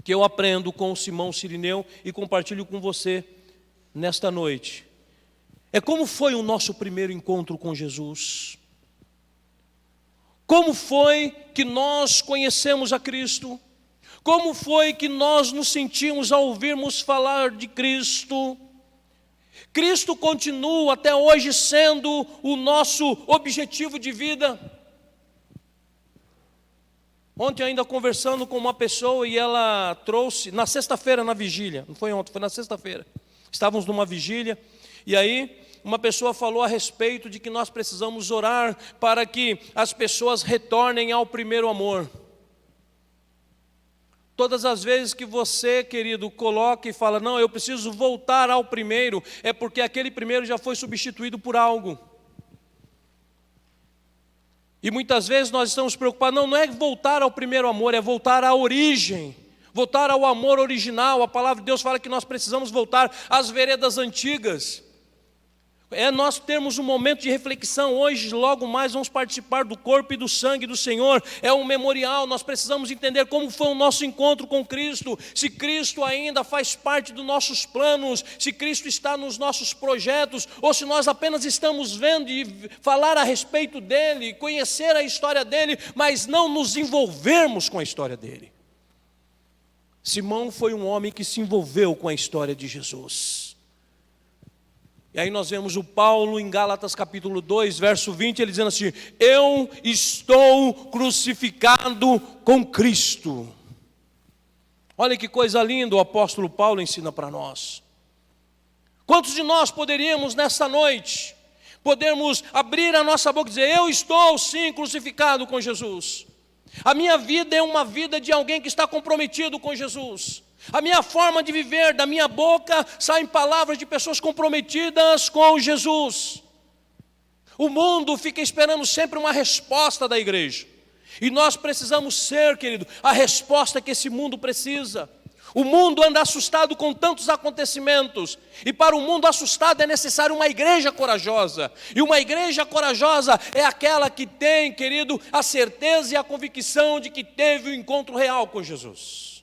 que eu aprendo com o Simão Cirineu e compartilho com você nesta noite é como foi o nosso primeiro encontro com Jesus. Como foi que nós conhecemos a Cristo? Como foi que nós nos sentimos ao ouvirmos falar de Cristo? Cristo continua até hoje sendo o nosso objetivo de vida. Ontem ainda conversando com uma pessoa e ela trouxe, na sexta-feira na vigília, não foi ontem, foi na sexta-feira. Estávamos numa vigília e aí uma pessoa falou a respeito de que nós precisamos orar para que as pessoas retornem ao primeiro amor. Todas as vezes que você, querido, coloca e fala, não, eu preciso voltar ao primeiro, é porque aquele primeiro já foi substituído por algo. E muitas vezes nós estamos preocupados, não é voltar ao primeiro amor, é voltar à origem, voltar ao amor original. A palavra de Deus fala que nós precisamos voltar às veredas antigas. É nós termos um momento de reflexão. Hoje, logo mais, vamos participar do corpo e do sangue do Senhor. É um memorial, nós precisamos entender como foi o nosso encontro com Cristo. Se Cristo ainda faz parte dos nossos planos, se Cristo está nos nossos projetos, ou se nós apenas estamos vendo e falar a respeito dEle, conhecer a história dEle, mas não nos envolvermos com a história dEle. Simão foi um homem que se envolveu com a história de Jesus. E aí nós vemos o Paulo em Gálatas capítulo 2, verso 20, ele dizendo assim, eu estou crucificado com Cristo. Olha que coisa linda o apóstolo Paulo ensina para nós. Quantos de nós poderíamos nessa noite, podermos abrir a nossa boca e dizer, eu estou sim crucificado com Jesus. A minha vida é uma vida de alguém que está comprometido com Jesus. A minha forma de viver, da minha boca, saem palavras de pessoas comprometidas com Jesus. O mundo fica esperando sempre uma resposta da igreja. E nós precisamos ser, querido, a resposta que esse mundo precisa. O mundo anda assustado com tantos acontecimentos. E para o mundo assustado é necessário uma igreja corajosa. E uma igreja corajosa é aquela que tem, querido, a certeza e a convicção de que teve um encontro real com Jesus.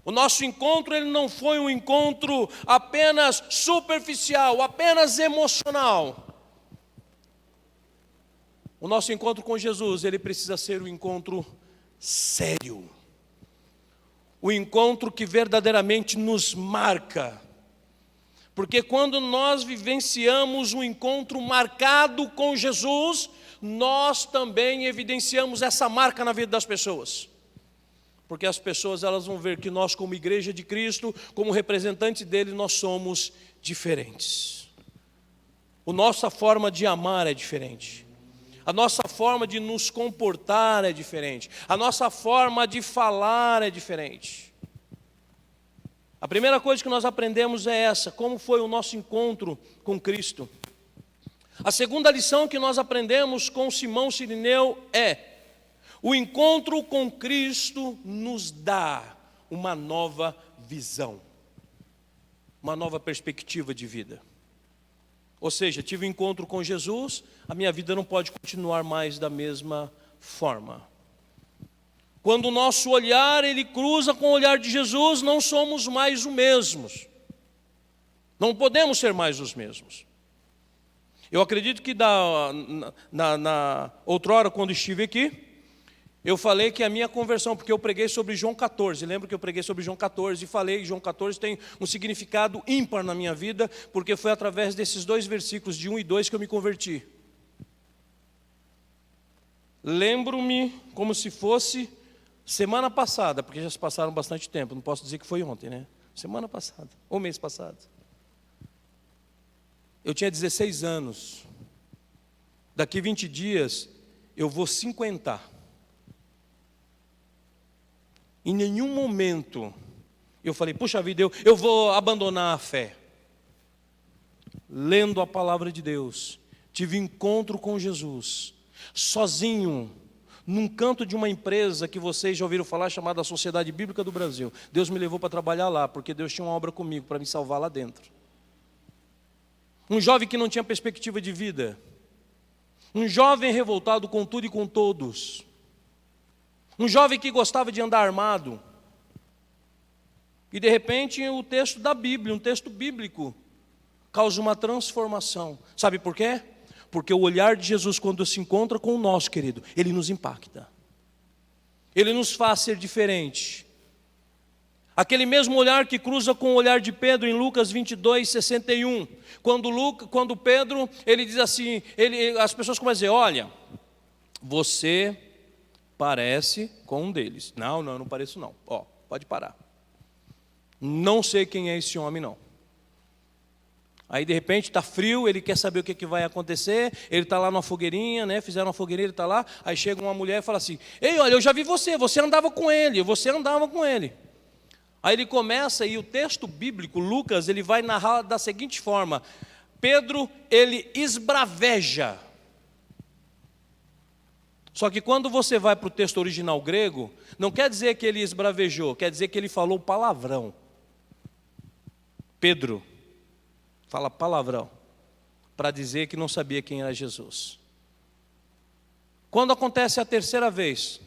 O nosso encontro, ele não foi um encontro apenas superficial, apenas emocional. O nosso encontro com Jesus, ele precisa ser um encontro sério. O encontro que verdadeiramente nos marca. Porque quando nós vivenciamos um encontro marcado com Jesus, nós também evidenciamos essa marca na vida das pessoas. Porque as pessoas, elas vão ver que nós, como igreja de Cristo, como representantes dele, nós somos diferentes. A nossa forma de amar é diferente. A nossa forma de nos comportar é diferente. A nossa forma de falar é diferente. A primeira coisa que nós aprendemos é essa, como foi o nosso encontro com Cristo. A segunda lição que nós aprendemos com Simão Cirineu é: o encontro com Cristo nos dá uma nova visão, uma nova perspectiva de vida. Ou seja, tive um encontro com Jesus, a minha vida não pode continuar mais da mesma forma. Quando o nosso olhar, ele cruza com o olhar de Jesus, não somos mais os mesmos. Não podemos ser mais os mesmos. Eu acredito que na outrora, quando estive aqui, eu falei que a minha conversão, porque eu preguei sobre João 14, lembra que eu preguei sobre João 14 e falei que João 14 tem um significado ímpar na minha vida, porque foi através desses dois versículos, de 1 e 2, que eu me converti. Lembro-me como se fosse semana passada, porque já se passaram bastante tempo, não posso dizer que foi ontem, né? Semana passada, ou mês passado. Eu tinha 16 anos, daqui 20 dias eu vou 50. Em nenhum momento eu falei, puxa vida, eu vou abandonar a fé. Lendo a palavra de Deus, tive encontro com Jesus, sozinho, num canto de uma empresa que vocês já ouviram falar, chamada Sociedade Bíblica do Brasil. Deus me levou para trabalhar lá, porque Deus tinha uma obra comigo, para me salvar lá dentro. Um jovem que não tinha perspectiva de vida. Um jovem revoltado com tudo e com todos. Um jovem que gostava de andar armado. E de repente o texto da Bíblia, um texto bíblico, causa uma transformação. Sabe por quê? Porque o olhar de Jesus, quando se encontra com o nosso, querido, ele nos impacta. Ele nos faz ser diferente. Aquele mesmo olhar que cruza com o olhar de Pedro em Lucas 22:61. Quando Pedro, ele diz assim, as pessoas começam a dizer, olha, você parece com um deles. Não, eu não pareço não. Ó, pode parar. Não sei quem é esse homem não. Aí de repente está frio, ele quer saber o que vai acontecer, ele está lá numa fogueirinha, né? Fizeram uma fogueirinha, ele está lá, aí chega uma mulher e fala assim, ei, olha, eu já vi você andava com ele, Aí ele começa, e o texto bíblico, Lucas, ele vai narrar da seguinte forma, Pedro, ele esbraveja. Só que quando você vai para o texto original grego, não quer dizer que ele esbravejou, quer dizer que ele falou palavrão. Pedro fala palavrão para dizer que não sabia quem era Jesus. Quando acontece a terceira vez,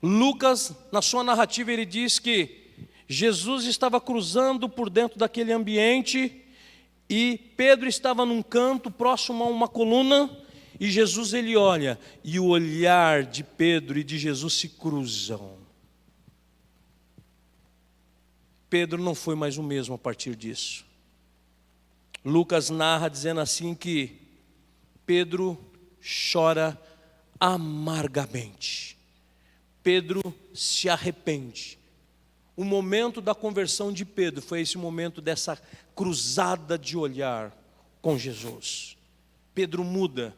Lucas, na sua narrativa, ele diz que Jesus estava cruzando por dentro daquele ambiente e Pedro estava num canto próximo a uma coluna e Jesus ele olha e o olhar de Pedro e de Jesus se cruzam. Pedro não foi mais o mesmo a partir disso. Lucas narra dizendo assim que Pedro chora amargamente. Pedro se arrepende. O momento da conversão de Pedro foi esse momento dessa cruzada de olhar com Jesus. Pedro muda.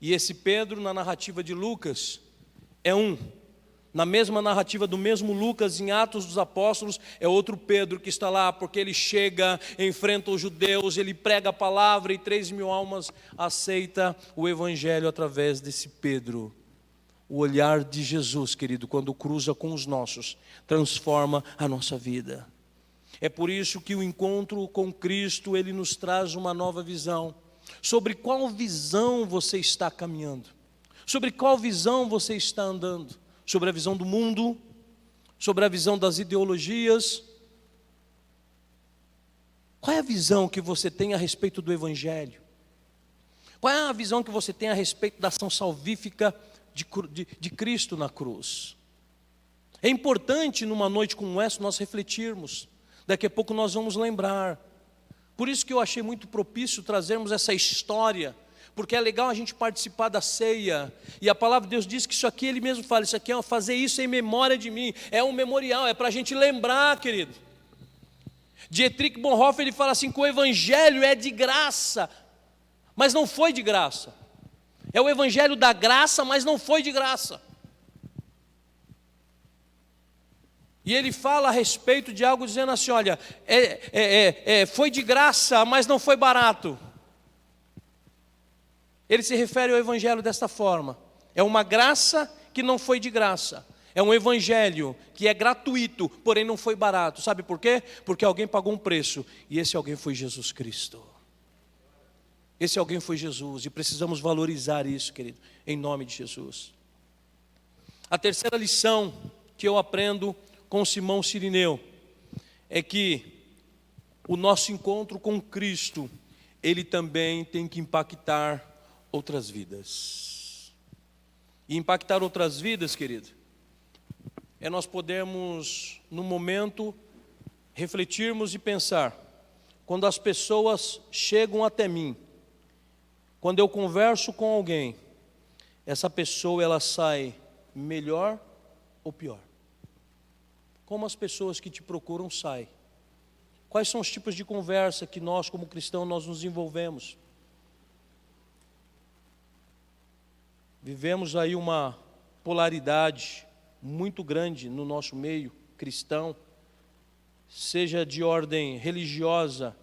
E esse Pedro, na narrativa de Lucas, é um. Na mesma narrativa do mesmo Lucas, em Atos dos Apóstolos, é outro Pedro que está lá, porque ele chega, enfrenta os judeus, ele prega a palavra e 3.000 almas aceita o Evangelho através desse Pedro. O olhar de Jesus, querido, quando cruza com os nossos, transforma a nossa vida. É por isso que o encontro com Cristo, ele nos traz uma nova visão. Sobre qual visão você está caminhando? Sobre qual visão você está andando? Sobre a visão do mundo, sobre a visão das ideologias. Qual é a visão que você tem a respeito do Evangelho? Qual é a visão que você tem a respeito da ação salvífica de Cristo na cruz? É importante numa noite como essa nós refletirmos. Daqui a pouco nós vamos lembrar. Por isso que eu achei muito propício trazermos essa história, porque é legal a gente participar da ceia, e a palavra de Deus diz que isso aqui, Ele mesmo fala, isso aqui é fazer isso em memória de mim, é um memorial, é para a gente lembrar, querido. Dietrich Bonhoeffer, ele fala assim, que o Evangelho é de graça, mas não foi de graça. É o Evangelho da graça, mas não foi de graça. E ele fala a respeito de algo dizendo assim, olha, foi de graça, mas não foi barato. Ele se refere ao Evangelho desta forma. É uma graça que não foi de graça. É um Evangelho que é gratuito, porém não foi barato. Sabe por quê? Porque alguém pagou um preço. E esse alguém foi Jesus Cristo. Esse alguém foi Jesus. E precisamos valorizar isso, querido, em nome de Jesus. A terceira lição que eu aprendo com Simão Cirineu é que o nosso encontro com Cristo, ele também tem que impactar outras vidas. E impactar outras vidas, querido, é nós podermos, no momento, refletirmos e pensar, quando as pessoas chegam até mim, quando eu converso com alguém, essa pessoa ela sai melhor ou pior? Como as pessoas que te procuram saem? Quais são os tipos de conversa que nós, como cristãos, nós nos envolvemos? Vivemos aí uma polaridade muito grande no nosso meio cristão, seja de ordem religiosa,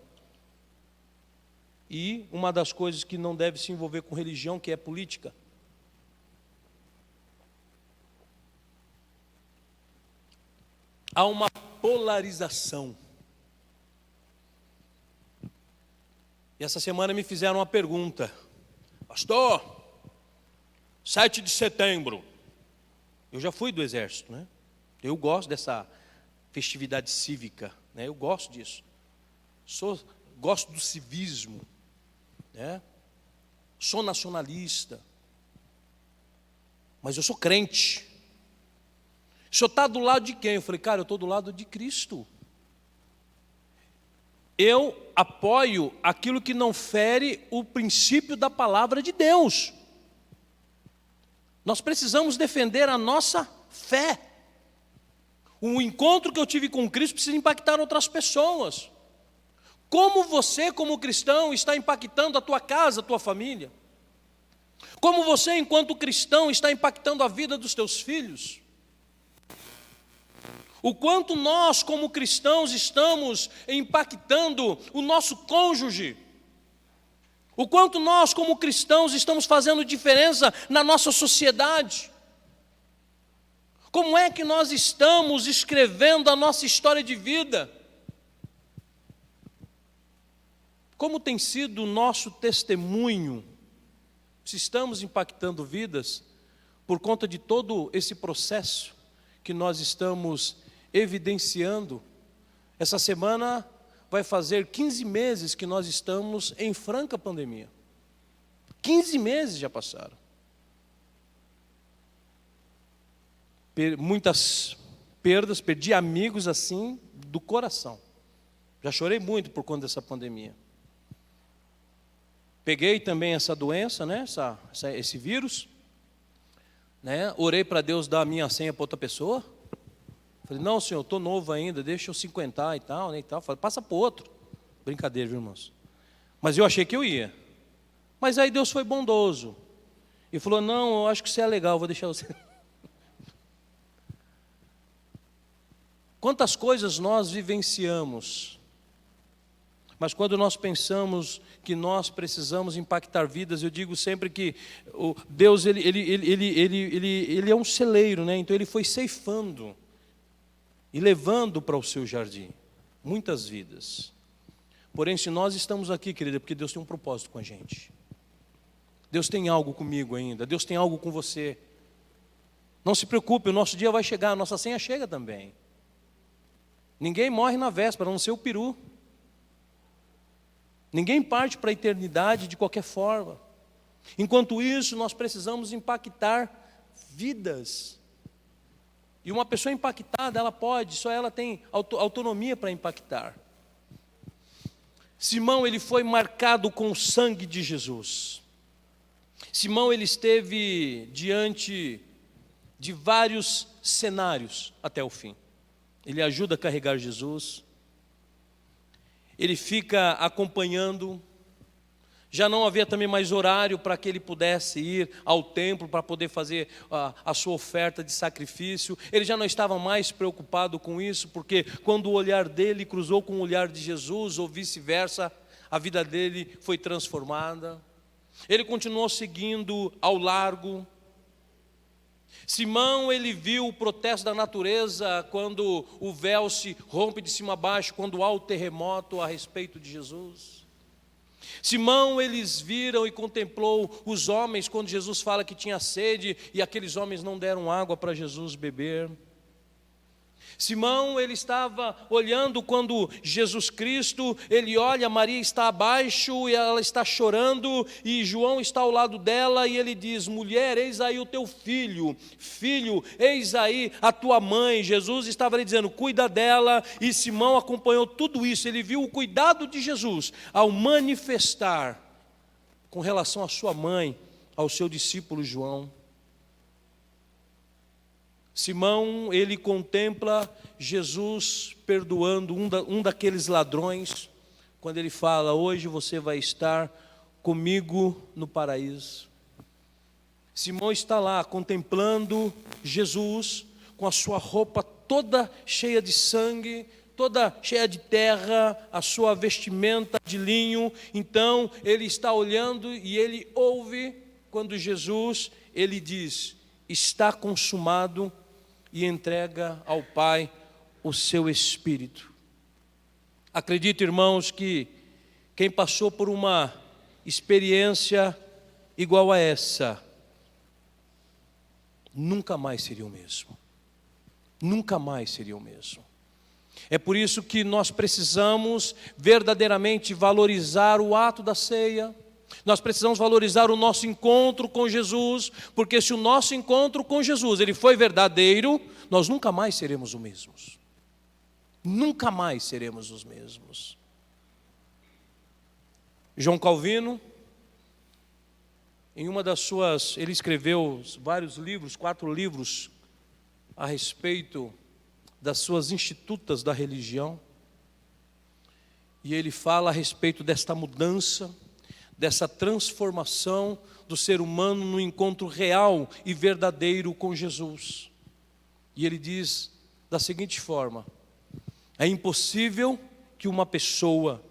e uma das coisas que não deve se envolver com religião, que é política. Há uma polarização. E essa semana me fizeram uma pergunta. Pastor, 7 de setembro, Eu já fui do exército, né? Eu gosto dessa festividade cívica, né? Eu gosto disso. Gosto do civismo, né? Sou nacionalista, mas eu sou crente. O senhor está do lado de quem? Eu falei, cara, eu estou do lado de Cristo. Eu apoio aquilo que não fere o princípio da palavra de Deus. Nós precisamos defender a nossa fé. O encontro que eu tive com Cristo precisa impactar outras pessoas. Como você, como cristão, está impactando a tua casa, a tua família? Como você, enquanto cristão, está impactando a vida dos teus filhos? O quanto nós, como cristãos, estamos impactando o nosso cônjuge. O quanto nós, como cristãos, estamos fazendo diferença na nossa sociedade. Como é que nós estamos escrevendo a nossa história de vida? Como tem sido o nosso testemunho? Se estamos impactando vidas por conta de todo esse processo que nós estamos evidenciando. Essa semana vai fazer 15 meses que nós estamos em franca pandemia. 15 meses já passaram. Muitas perdas, perdi amigos assim do coração. Já chorei muito por conta dessa pandemia. Peguei também essa doença, né? Esse vírus, né? Orei para Deus dar a minha senha para outra pessoa. Falei, não, senhor, estou novo ainda, deixa eu 50 e tal, né? E tal. Falei, passa para outro. Brincadeira, viu, irmãos? Mas eu achei que eu ia. Mas aí Deus foi bondoso. E falou, não, eu acho que você é legal, vou deixar você. Quantas coisas nós vivenciamos, mas quando nós pensamos que nós precisamos impactar vidas, eu digo sempre que Deus ele é um celeiro, né? Então ele foi ceifando e levando para o seu jardim muitas vidas. Porém, se nós estamos aqui, querida, é porque Deus tem um propósito com a gente. Deus tem algo comigo ainda, Deus tem algo com você. Não se preocupe, o nosso dia vai chegar, a nossa senha chega também. Ninguém morre na véspera, a não ser o peru. Ninguém parte para a eternidade de qualquer forma. Enquanto isso, nós precisamos impactar vidas. E uma pessoa impactada, ela pode, só ela tem autonomia para impactar. Simão, ele foi marcado com o sangue de Jesus. Simão, ele esteve diante de vários cenários até o fim. Ele ajuda a carregar Jesus. Ele fica acompanhando. Já não havia também mais horário para que ele pudesse ir ao templo para poder fazer a sua oferta de sacrifício. Ele já não estava mais preocupado com isso, porque quando o olhar dele cruzou com o olhar de Jesus, ou vice-versa, a vida dele foi transformada. Ele continuou seguindo ao largo. Simão, ele viu o protesto da natureza quando o véu se rompe de cima a baixo, quando há o terremoto a respeito de Jesus. Simão, eles viram e contemplou os homens quando Jesus fala que tinha sede e aqueles homens não deram água para Jesus beber. Simão, ele estava olhando quando Jesus Cristo, ele olha, Maria está abaixo e ela está chorando, e João está ao lado dela, e ele diz, mulher, eis aí o teu filho, filho, eis aí a tua mãe. Jesus estava ali dizendo, cuida dela, e Simão acompanhou tudo isso, ele viu o cuidado de Jesus, ao manifestar, com relação à sua mãe, ao seu discípulo João. Simão, ele contempla Jesus perdoando um daqueles ladrões, quando ele fala, hoje você vai estar comigo no paraíso. Simão está lá contemplando Jesus, com a sua roupa toda cheia de sangue, toda cheia de terra, a sua vestimenta de linho. Então ele está olhando e ele ouve quando Jesus, ele diz, está consumado, e entrega ao Pai o seu Espírito. Acredito, irmãos, que quem passou por uma experiência igual a essa, nunca mais seria o mesmo. Nunca mais seria o mesmo. É por isso que nós precisamos verdadeiramente valorizar o ato da ceia. Nós precisamos valorizar o nosso encontro com Jesus, porque se o nosso encontro com Jesus ele foi verdadeiro, nós nunca mais seremos os mesmos. Nunca mais seremos os mesmos. João Calvino, em uma das suas, ele escreveu vários livros, 4 livros, a respeito das suas institutas da religião, e ele fala a respeito desta mudança, dessa transformação do ser humano no encontro real e verdadeiro com Jesus. E ele diz da seguinte forma: é impossível que uma pessoa,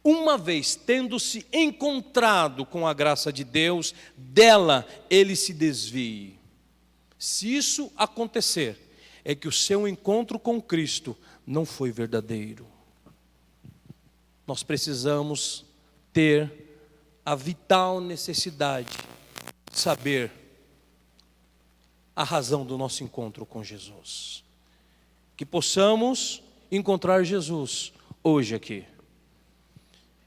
uma vez tendo-se encontrado com a graça de Deus, dela ele se desvie. Se isso acontecer, é que o seu encontro com Cristo não foi verdadeiro. Nós precisamos ter a vital necessidade de saber a razão do nosso encontro com Jesus. Que possamos encontrar Jesus hoje aqui.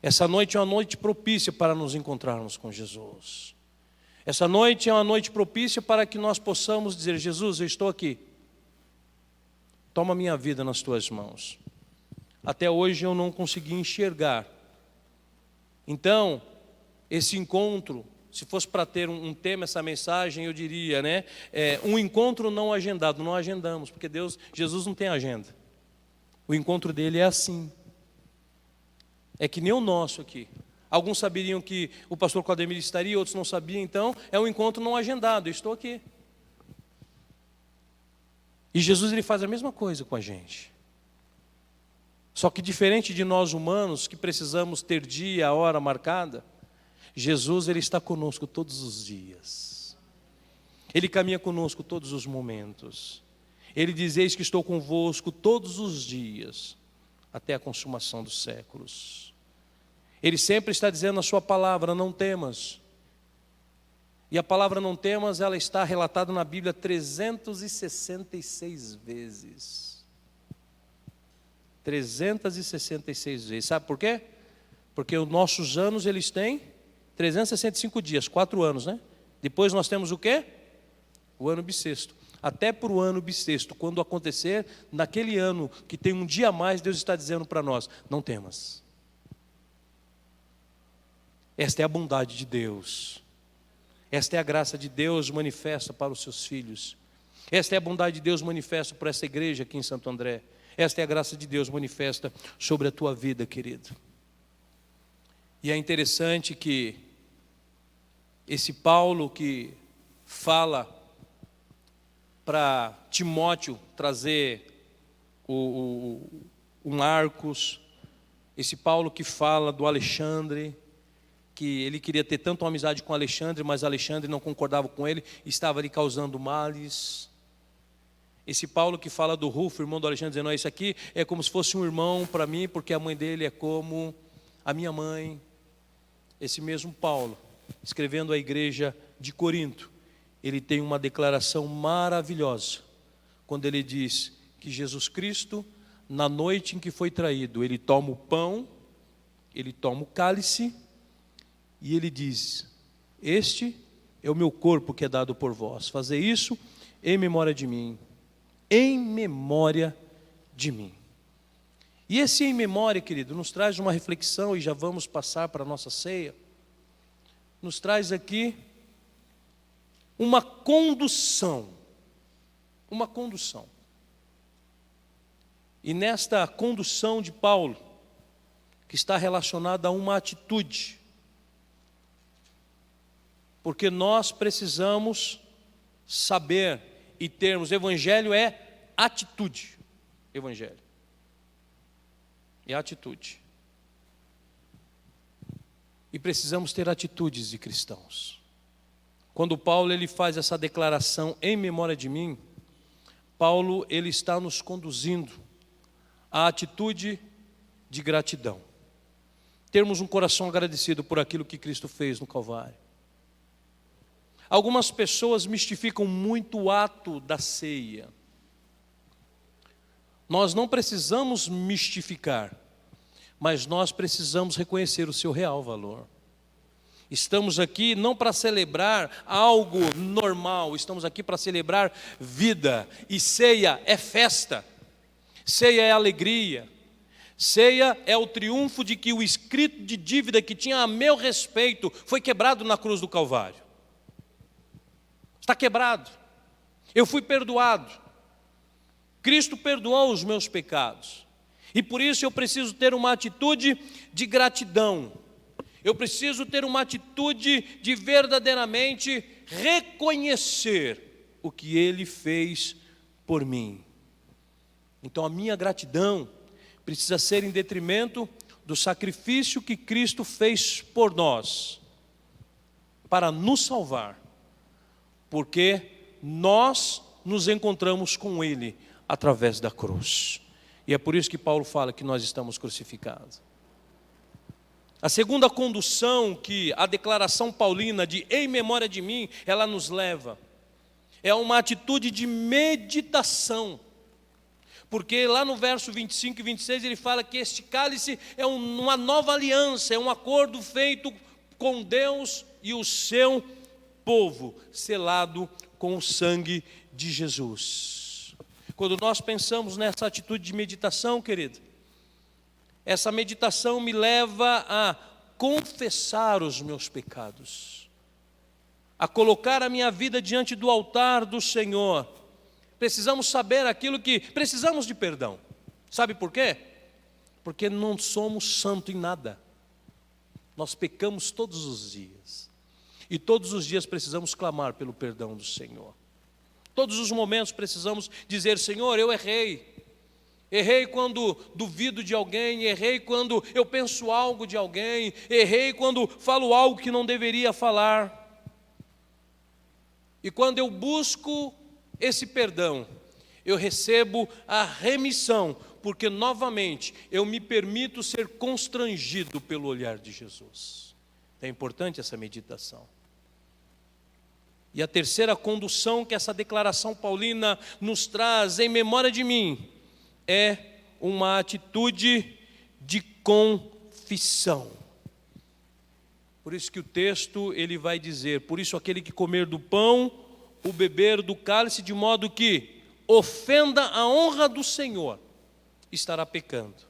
Essa noite é uma noite propícia para nos encontrarmos com Jesus. Essa noite é uma noite propícia para que nós possamos dizer: Jesus, eu estou aqui. Toma minha vida nas tuas mãos. Até hoje eu não consegui enxergar. Então, esse encontro, se fosse para ter um tema, essa mensagem, eu diria, né? Um encontro não agendado. Não agendamos, porque Jesus não tem agenda. O encontro dele é assim. É que nem o nosso aqui. Alguns saberiam que o pastor Claudemir estaria, outros não sabiam, então é um encontro não agendado. Eu estou aqui. E Jesus ele faz a mesma coisa com a gente. Só que diferente de nós humanos, que precisamos ter dia, hora marcada, Jesus ele está conosco todos os dias. Ele caminha conosco todos os momentos. Ele diz: eis que estou convosco todos os dias, até a consumação dos séculos. Ele sempre está dizendo na sua palavra: não temas. E a palavra não temas, ela está relatada na Bíblia 366 vezes. 366 vezes. Sabe por quê? Porque os nossos anos, eles têm 365 dias, 4 anos, né? Depois nós temos o quê? O ano bissexto. Até para o ano bissexto, quando acontecer, naquele ano que tem um dia a mais, Deus está dizendo para nós: não temas. Esta é a bondade de Deus. Esta é a graça de Deus manifesta para os seus filhos. Esta é a bondade de Deus manifesta por essa igreja aqui em Santo André. Esta é a graça de Deus manifesta sobre a tua vida, querido. E é interessante que esse Paulo que fala para Timóteo trazer um Marcos, esse Paulo que fala do Alexandre, que ele queria ter tanto uma amizade com Alexandre, mas Alexandre não concordava com ele, estava lhe causando males. Esse Paulo que fala do Rufo, irmão do Alexandre, dizendo: isso aqui é como se fosse um irmão para mim, porque a mãe dele é como a minha mãe. Esse mesmo Paulo, escrevendo à igreja de Corinto, ele tem uma declaração maravilhosa, quando ele diz que Jesus Cristo, na noite em que foi traído, ele toma o pão, ele toma o cálice, e ele diz: este é o meu corpo que é dado por vós, fazei isso em memória de mim. Em memória de mim. E esse em memória, querido, nos traz uma reflexão, e já vamos passar para a nossa ceia. Nos traz aqui uma condução. Uma condução. E nesta condução de Paulo, que está relacionada a uma atitude, porque nós precisamos saber e termos, evangelho é atitude. Evangelho é atitude. E precisamos ter atitudes de cristãos. Quando Paulo ele faz essa declaração em memória de mim, Paulo ele está nos conduzindo à atitude de gratidão. Termos um coração agradecido por aquilo que Cristo fez no Calvário. Algumas pessoas mistificam muito o ato da ceia. Nós não precisamos mistificar, mas nós precisamos reconhecer o seu real valor. Estamos aqui não para celebrar algo normal, estamos aqui para celebrar vida. E ceia é festa, ceia é alegria, ceia é o triunfo de que o escrito de dívida que tinha a meu respeito foi quebrado na cruz do Calvário. Está quebrado, eu fui perdoado, Cristo perdoou os meus pecados, e por isso eu preciso ter uma atitude de gratidão, eu preciso ter uma atitude de verdadeiramente reconhecer o que Ele fez por mim. Então a minha gratidão precisa ser em detrimento do sacrifício que Cristo fez por nós, para nos salvar, porque nós nos encontramos com Ele através da cruz. E é por isso que Paulo fala que nós estamos crucificados. A segunda condução que a declaração paulina de em memória de mim, ela nos leva, é uma atitude de meditação. Porque lá no verso 25 e 26 ele fala que este cálice é uma nova aliança, é um acordo feito com Deus e o seu povo, selado com o sangue de Jesus. Quando nós pensamos nessa atitude de meditação, querido, essa meditação me leva a confessar os meus pecados, a colocar a minha vida diante do altar do Senhor. Precisamos saber aquilo que precisamos de perdão. Sabe por quê? Porque não somos santos em nada. Nós pecamos todos os dias. E todos os dias precisamos clamar pelo perdão do Senhor. Todos os momentos precisamos dizer: Senhor, eu errei. Errei quando duvido de alguém, errei quando eu penso algo de alguém, errei quando falo algo que não deveria falar. E quando eu busco esse perdão, eu recebo a remissão, porque novamente eu me permito ser constrangido pelo olhar de Jesus. É importante essa meditação. E a terceira condução que essa declaração paulina nos traz em memória de mim é uma atitude de confissão. Por isso que o texto ele vai dizer: por isso aquele que comer do pão, o beber do cálice, de modo que ofenda a honra do Senhor, estará pecando.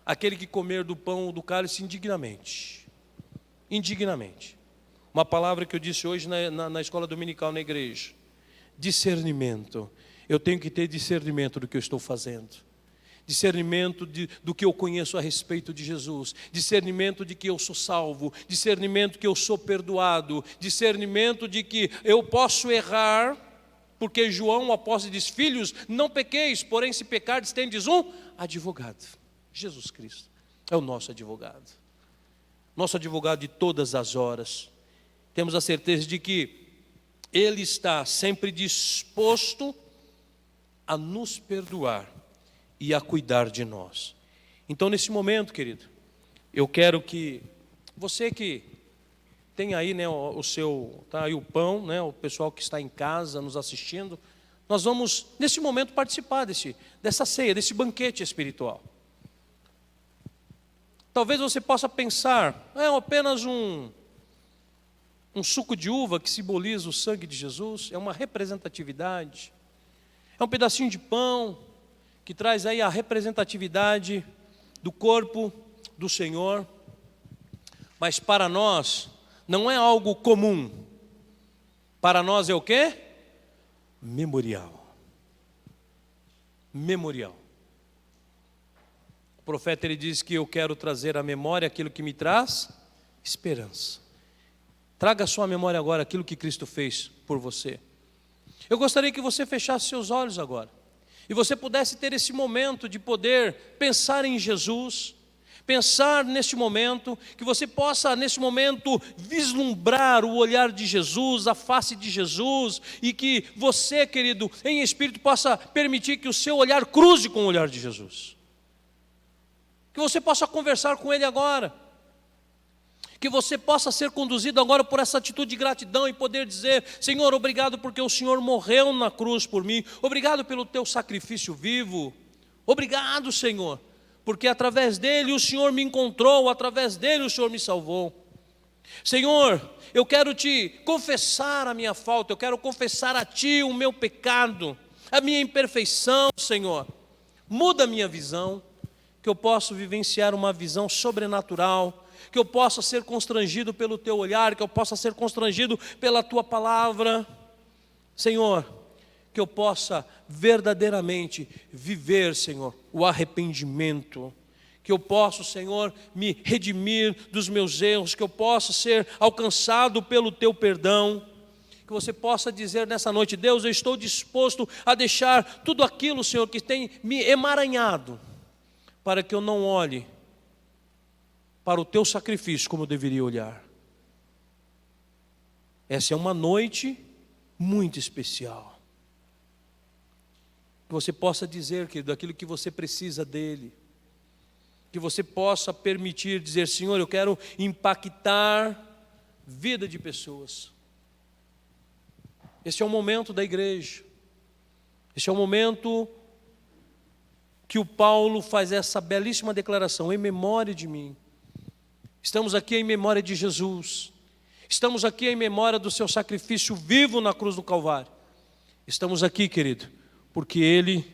Aquele que comer do pão ou do cálice indignamente. Uma palavra que eu disse hoje na escola dominical na igreja: discernimento. Eu tenho que ter discernimento do que eu estou fazendo, discernimento do que eu conheço a respeito de Jesus, discernimento de que eu sou salvo, discernimento que eu sou perdoado, discernimento de que eu posso errar, porque João, o apóstolo, diz: filhos, não pequeis, porém se pecardes, tendes um advogado. Jesus Cristo é o nosso advogado de todas as horas. Temos a certeza de que Ele está sempre disposto a nos perdoar e a cuidar de nós. Então, nesse momento, querido, eu quero que você que tem aí, né, tá aí o pão, né, o pessoal que está em casa nos assistindo, nós vamos nesse momento participar dessa ceia, desse banquete espiritual. Talvez você possa pensar: é apenas um suco de uva que simboliza o sangue de Jesus, é uma representatividade, é um pedacinho de pão que traz aí a representatividade do corpo do Senhor. Mas para nós não é algo comum. Para nós é o quê? Memorial. O profeta ele diz que eu quero trazer à memória aquilo que me traz esperança. Traga à sua memória agora aquilo que Cristo fez por você. Eu gostaria que você fechasse seus olhos agora e você pudesse ter esse momento de poder pensar em Jesus, pensar neste momento, que você possa nesse momento vislumbrar o olhar de Jesus, a face de Jesus, e que você, querido, em espírito possa permitir que o seu olhar cruze com o olhar de Jesus. Que você possa conversar com Ele agora. Que você possa ser conduzido agora por essa atitude de gratidão e poder dizer: Senhor, obrigado porque o Senhor morreu na cruz por mim. Obrigado pelo teu sacrifício vivo. Obrigado, Senhor, porque através dele o Senhor me encontrou, através dele o Senhor me salvou. Senhor, eu quero te confessar a minha falta, eu quero confessar a ti o meu pecado, a minha imperfeição, Senhor. Muda a minha visão, que eu possa vivenciar uma visão sobrenatural, que eu possa ser constrangido pelo teu olhar, que eu possa ser constrangido pela tua palavra. Senhor, que eu possa verdadeiramente viver, Senhor, o arrependimento. Que eu possa, Senhor, me redimir dos meus erros, que eu possa ser alcançado pelo teu perdão. Que você possa dizer nessa noite: Deus, eu estou disposto a deixar tudo aquilo, Senhor, que tem me emaranhado, para que eu não olhe para o teu sacrifício como eu deveria olhar. Essa é uma noite muito especial. Que você possa dizer, querido, aquilo que você precisa dele. Que você possa permitir dizer: Senhor, eu quero impactar vida de pessoas. Esse é o momento da igreja. Esse é o momento que o Paulo faz essa belíssima declaração: em memória de mim. Estamos aqui em memória de Jesus. Estamos aqui em memória do seu sacrifício vivo na cruz do Calvário. Estamos aqui, querido, porque ele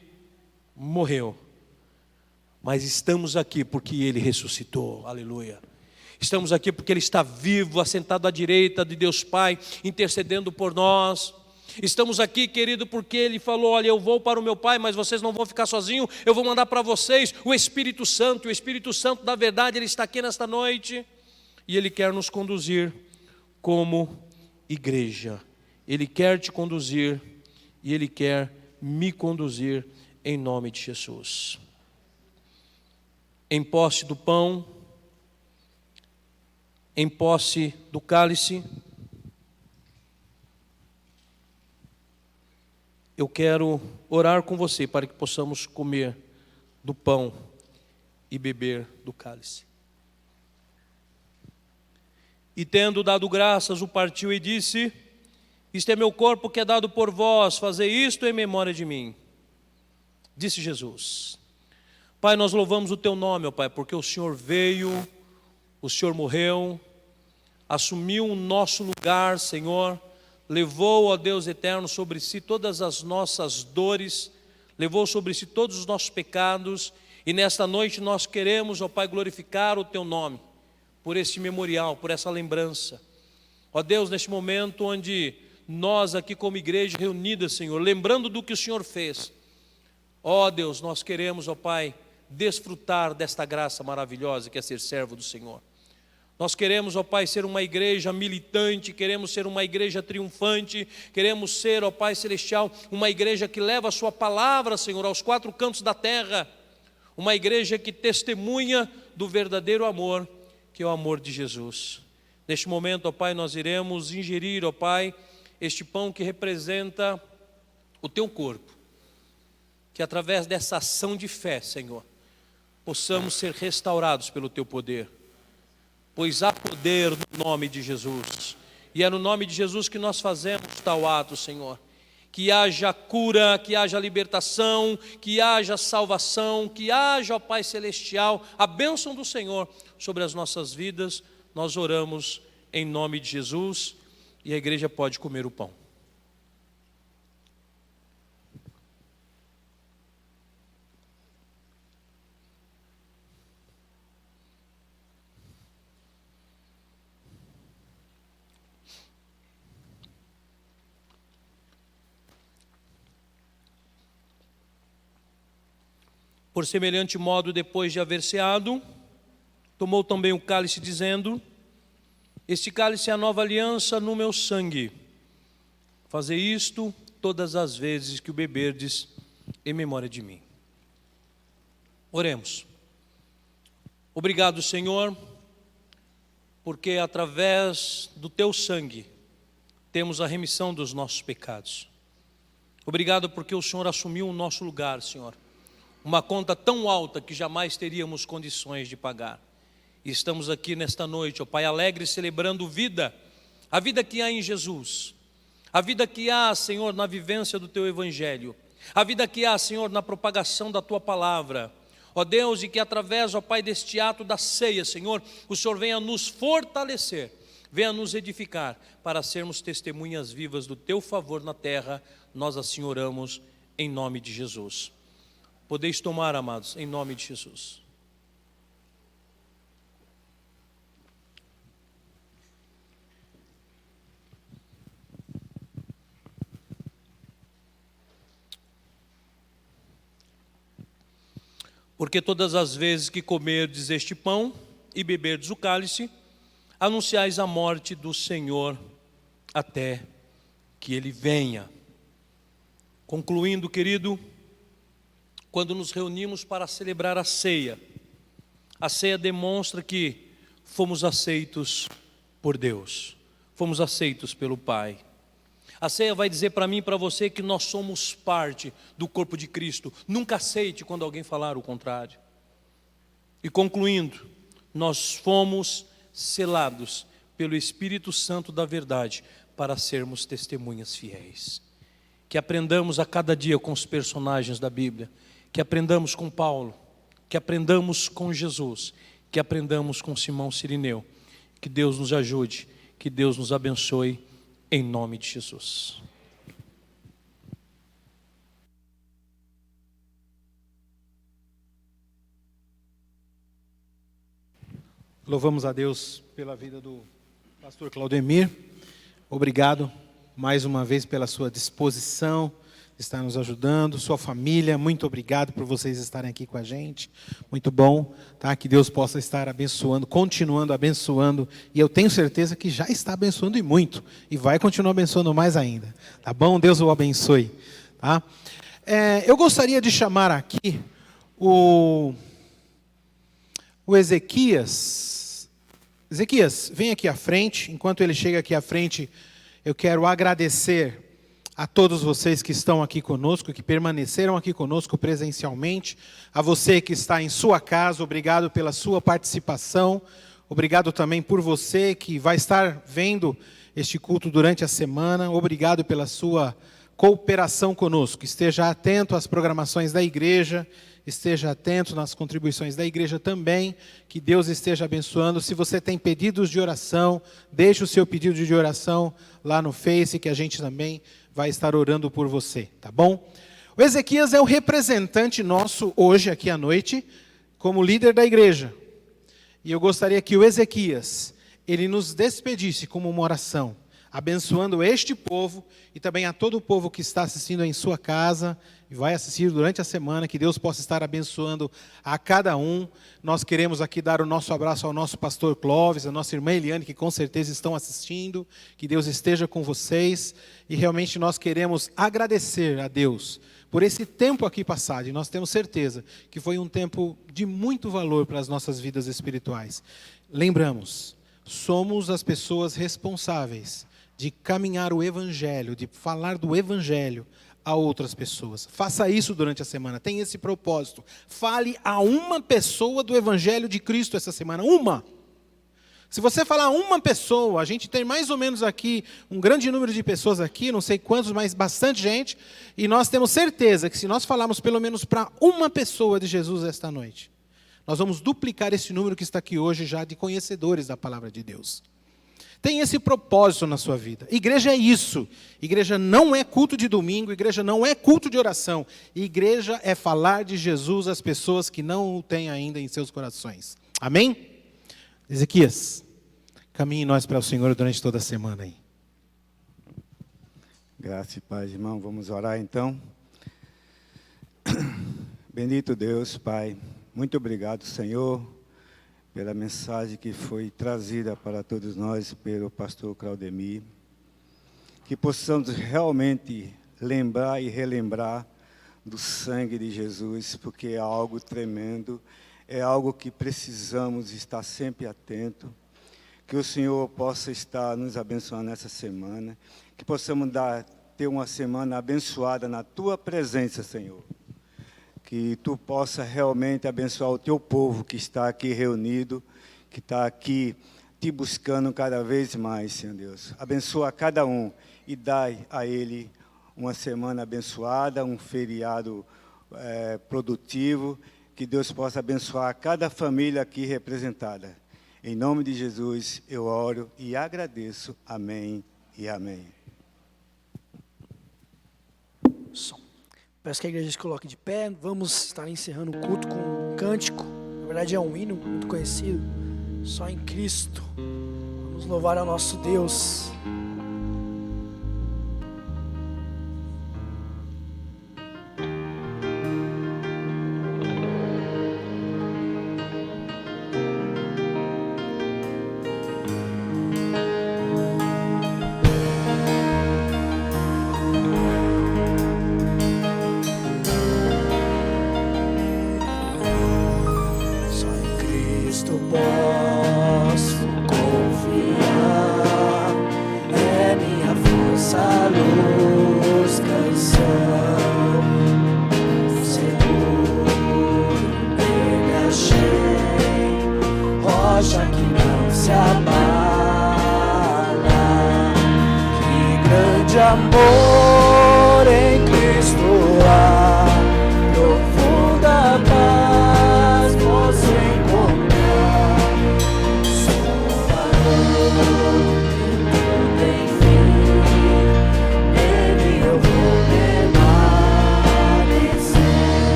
morreu. Mas estamos aqui porque ele ressuscitou, aleluia. Estamos aqui porque ele está vivo, assentado à direita de Deus Pai, intercedendo por nós. Estamos aqui, querido, porque ele falou: olha, eu vou para o meu Pai, mas vocês não vão ficar sozinhos, eu vou mandar para vocês o Espírito Santo. O Espírito Santo da verdade, ele está aqui nesta noite, e ele quer nos conduzir como igreja. Ele quer te conduzir, e ele quer me conduzir em nome de Jesus. Em posse do pão, em posse do cálice, eu quero orar com você para que possamos comer do pão e beber do cálice. E tendo dado graças, o partiu e disse: isto é meu corpo que é dado por vós, fazei isto em memória de mim. Disse Jesus. Pai, nós louvamos o teu nome, ó Pai, porque o Senhor veio, o Senhor morreu, assumiu o nosso lugar, Senhor, levou, ó Deus eterno, sobre si todas as nossas dores, levou sobre si todos os nossos pecados, e nesta noite nós queremos, ó Pai, glorificar o teu nome, por este memorial, por essa lembrança. Ó Deus, neste momento onde nós aqui como igreja reunida, Senhor, lembrando do que o Senhor fez, ó Deus, nós queremos, ó Pai, desfrutar desta graça maravilhosa que é ser servo do Senhor. Nós queremos, ó Pai, ser uma igreja militante, queremos ser uma igreja triunfante, queremos ser, ó Pai Celestial, uma igreja que leva a sua palavra, Senhor, aos quatro cantos da terra, uma igreja que testemunha do verdadeiro amor, que é o amor de Jesus. Neste momento, ó Pai, nós iremos ingerir, ó Pai, este pão que representa o teu corpo, que através dessa ação de fé, Senhor, possamos ser restaurados pelo teu poder, pois há poder no nome de Jesus, e é no nome de Jesus que nós fazemos tal ato, Senhor. Que haja cura, que haja libertação, que haja salvação, que haja, ó Pai Celestial, a bênção do Senhor sobre as nossas vidas. Nós oramos em nome de Jesus, e a igreja pode comer o pão. Por semelhante modo, depois de haver ceado, tomou também o cálice, dizendo: este cálice é a nova aliança no meu sangue. Fazei isto todas as vezes que o beberdes, em memória de mim. Oremos. Obrigado, Senhor, porque através do teu sangue temos a remissão dos nossos pecados. Obrigado porque o Senhor assumiu o nosso lugar, Senhor. Uma conta tão alta que jamais teríamos condições de pagar. E estamos aqui nesta noite, ó Pai, alegre, celebrando vida, a vida que há em Jesus, a vida que há, Senhor, na vivência do Teu Evangelho, a vida que há, Senhor, na propagação da Tua Palavra. Ó Deus, e que através, ó Pai, deste ato da ceia, Senhor, o Senhor venha nos fortalecer, venha nos edificar, para sermos testemunhas vivas do Teu favor na terra. Nós assim oramos em nome de Jesus. Podeis tomar, amados, em nome de Jesus. Porque todas as vezes que comerdes este pão e beberdes o cálice, anunciais a morte do Senhor até que Ele venha. Concluindo, querido, quando nos reunimos para celebrar a ceia demonstra que fomos aceitos por Deus, fomos aceitos pelo Pai. A ceia vai dizer para mim e para você que nós somos parte do corpo de Cristo. Nunca aceite quando alguém falar o contrário. E concluindo, nós fomos selados pelo Espírito Santo da verdade para sermos testemunhas fiéis. Que aprendamos a cada dia com os personagens da Bíblia, que aprendamos com Paulo, que aprendamos com Jesus, que aprendamos com Simão Cirineu. Que Deus nos ajude, que Deus nos abençoe, em nome de Jesus. Louvamos a Deus pela vida do pastor Claudemir. Obrigado mais uma vez pela sua disposição de estar nos ajudando, sua família, muito obrigado por vocês estarem aqui com a gente. Muito bom, tá? Que Deus possa estar abençoando, continuando abençoando, e eu tenho certeza que já está abençoando e muito, e vai continuar abençoando mais ainda, tá bom? Deus o abençoe, tá? Eu gostaria de chamar aqui o Ezequias. Ezequias, vem aqui à frente. Enquanto ele chega aqui à frente, eu quero agradecer a todos vocês que estão aqui conosco, que permaneceram aqui conosco presencialmente. A você que está em sua casa, obrigado pela sua participação. Obrigado também por você que vai estar vendo este culto durante a semana. Obrigado pela sua cooperação conosco. Esteja atento às programações da igreja, esteja atento nas contribuições da igreja também, que Deus esteja abençoando. Se você tem pedidos de oração, deixe o seu pedido de oração lá no Face, que a gente também vai estar orando por você, tá bom? O Ezequias é o representante nosso hoje, aqui à noite, como líder da igreja. E eu gostaria que o Ezequias, ele nos despedisse como uma oração, abençoando este povo e também a todo o povo que está assistindo em sua casa e vai assistir durante a semana, que Deus possa estar abençoando a cada um. Nós queremos aqui dar o nosso abraço ao nosso pastor Clóvis, a nossa irmã Eliane, que com certeza estão assistindo, que Deus esteja com vocês, e realmente nós queremos agradecer a Deus por esse tempo aqui passado, e nós temos certeza que foi um tempo de muito valor para as nossas vidas espirituais. Lembramos, somos as pessoas responsáveis de caminhar o Evangelho, de falar do Evangelho a outras pessoas. Faça isso durante a semana, tenha esse propósito. Fale a uma pessoa do Evangelho de Cristo essa semana, uma. Se você falar a uma pessoa, a gente tem mais ou menos aqui um grande número de pessoas aqui, não sei quantos, mas bastante gente, e nós temos certeza que se nós falarmos pelo menos para uma pessoa de Jesus esta noite, nós vamos duplicar esse número que está aqui hoje já de conhecedores da palavra de Deus. Tem esse propósito na sua vida. Igreja é isso. Igreja não é culto de domingo, igreja não é culto de oração. Igreja é falar de Jesus às pessoas que não o têm ainda em seus corações. Amém? Ezequias, caminhe nós para o Senhor durante toda a semana aí. Graça e paz, irmão. Vamos orar então. Bendito Deus, Pai. Muito obrigado, Senhor, pela mensagem que foi trazida para todos nós pelo pastor Claudemir, que possamos realmente lembrar e relembrar do sangue de Jesus, porque é algo tremendo, é algo que precisamos estar sempre atento, que o Senhor possa estar nos abençoando nessa semana, que possamos ter uma semana abençoada na Tua presença, Senhor. Que Tu possa realmente abençoar o Teu povo que está aqui reunido, que está aqui te buscando cada vez mais, Senhor Deus. Abençoa cada um e dai a ele uma semana abençoada, um feriado produtivo, que Deus possa abençoar cada família aqui representada. Em nome de Jesus eu oro e agradeço. Amém e amém. Som. Peço que a igreja se coloque de pé. Vamos estar encerrando o culto com um cântico. Na verdade é um hino muito conhecido. Só em Cristo. Vamos louvar ao nosso Deus. Amor em Cristo há, profunda paz posso encontrar. Sua amor tudo tem fim, nele eu vou permanecer.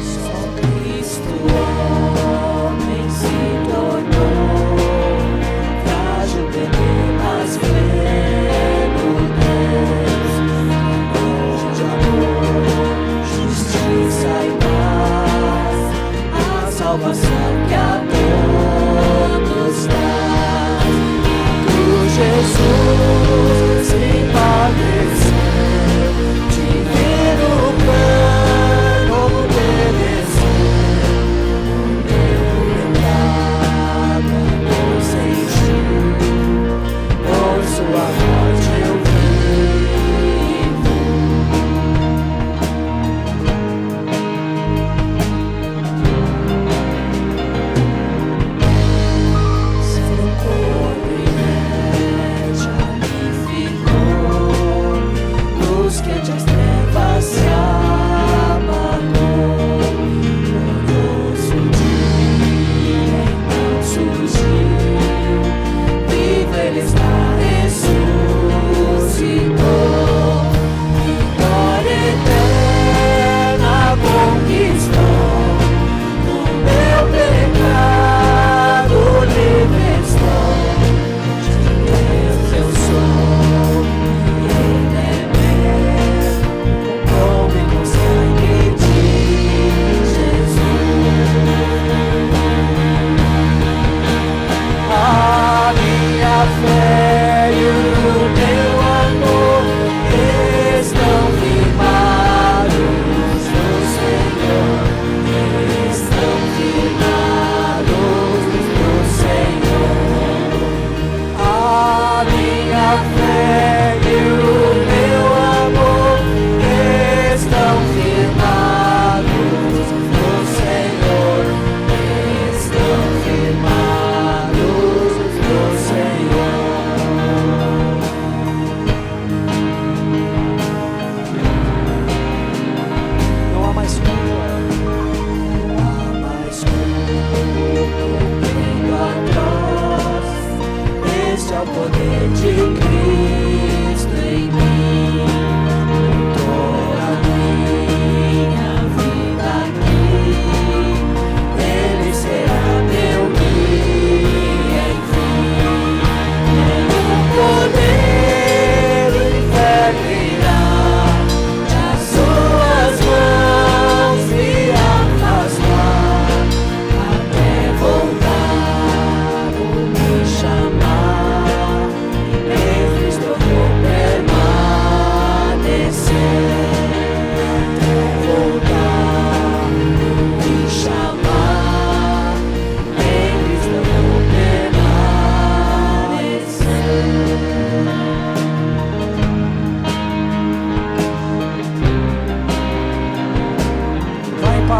Só Cristo há.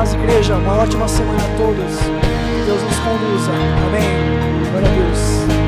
paz, igreja. Uma ótima semana a todos. Que Deus nos conduza. Amém. Glória a Deus.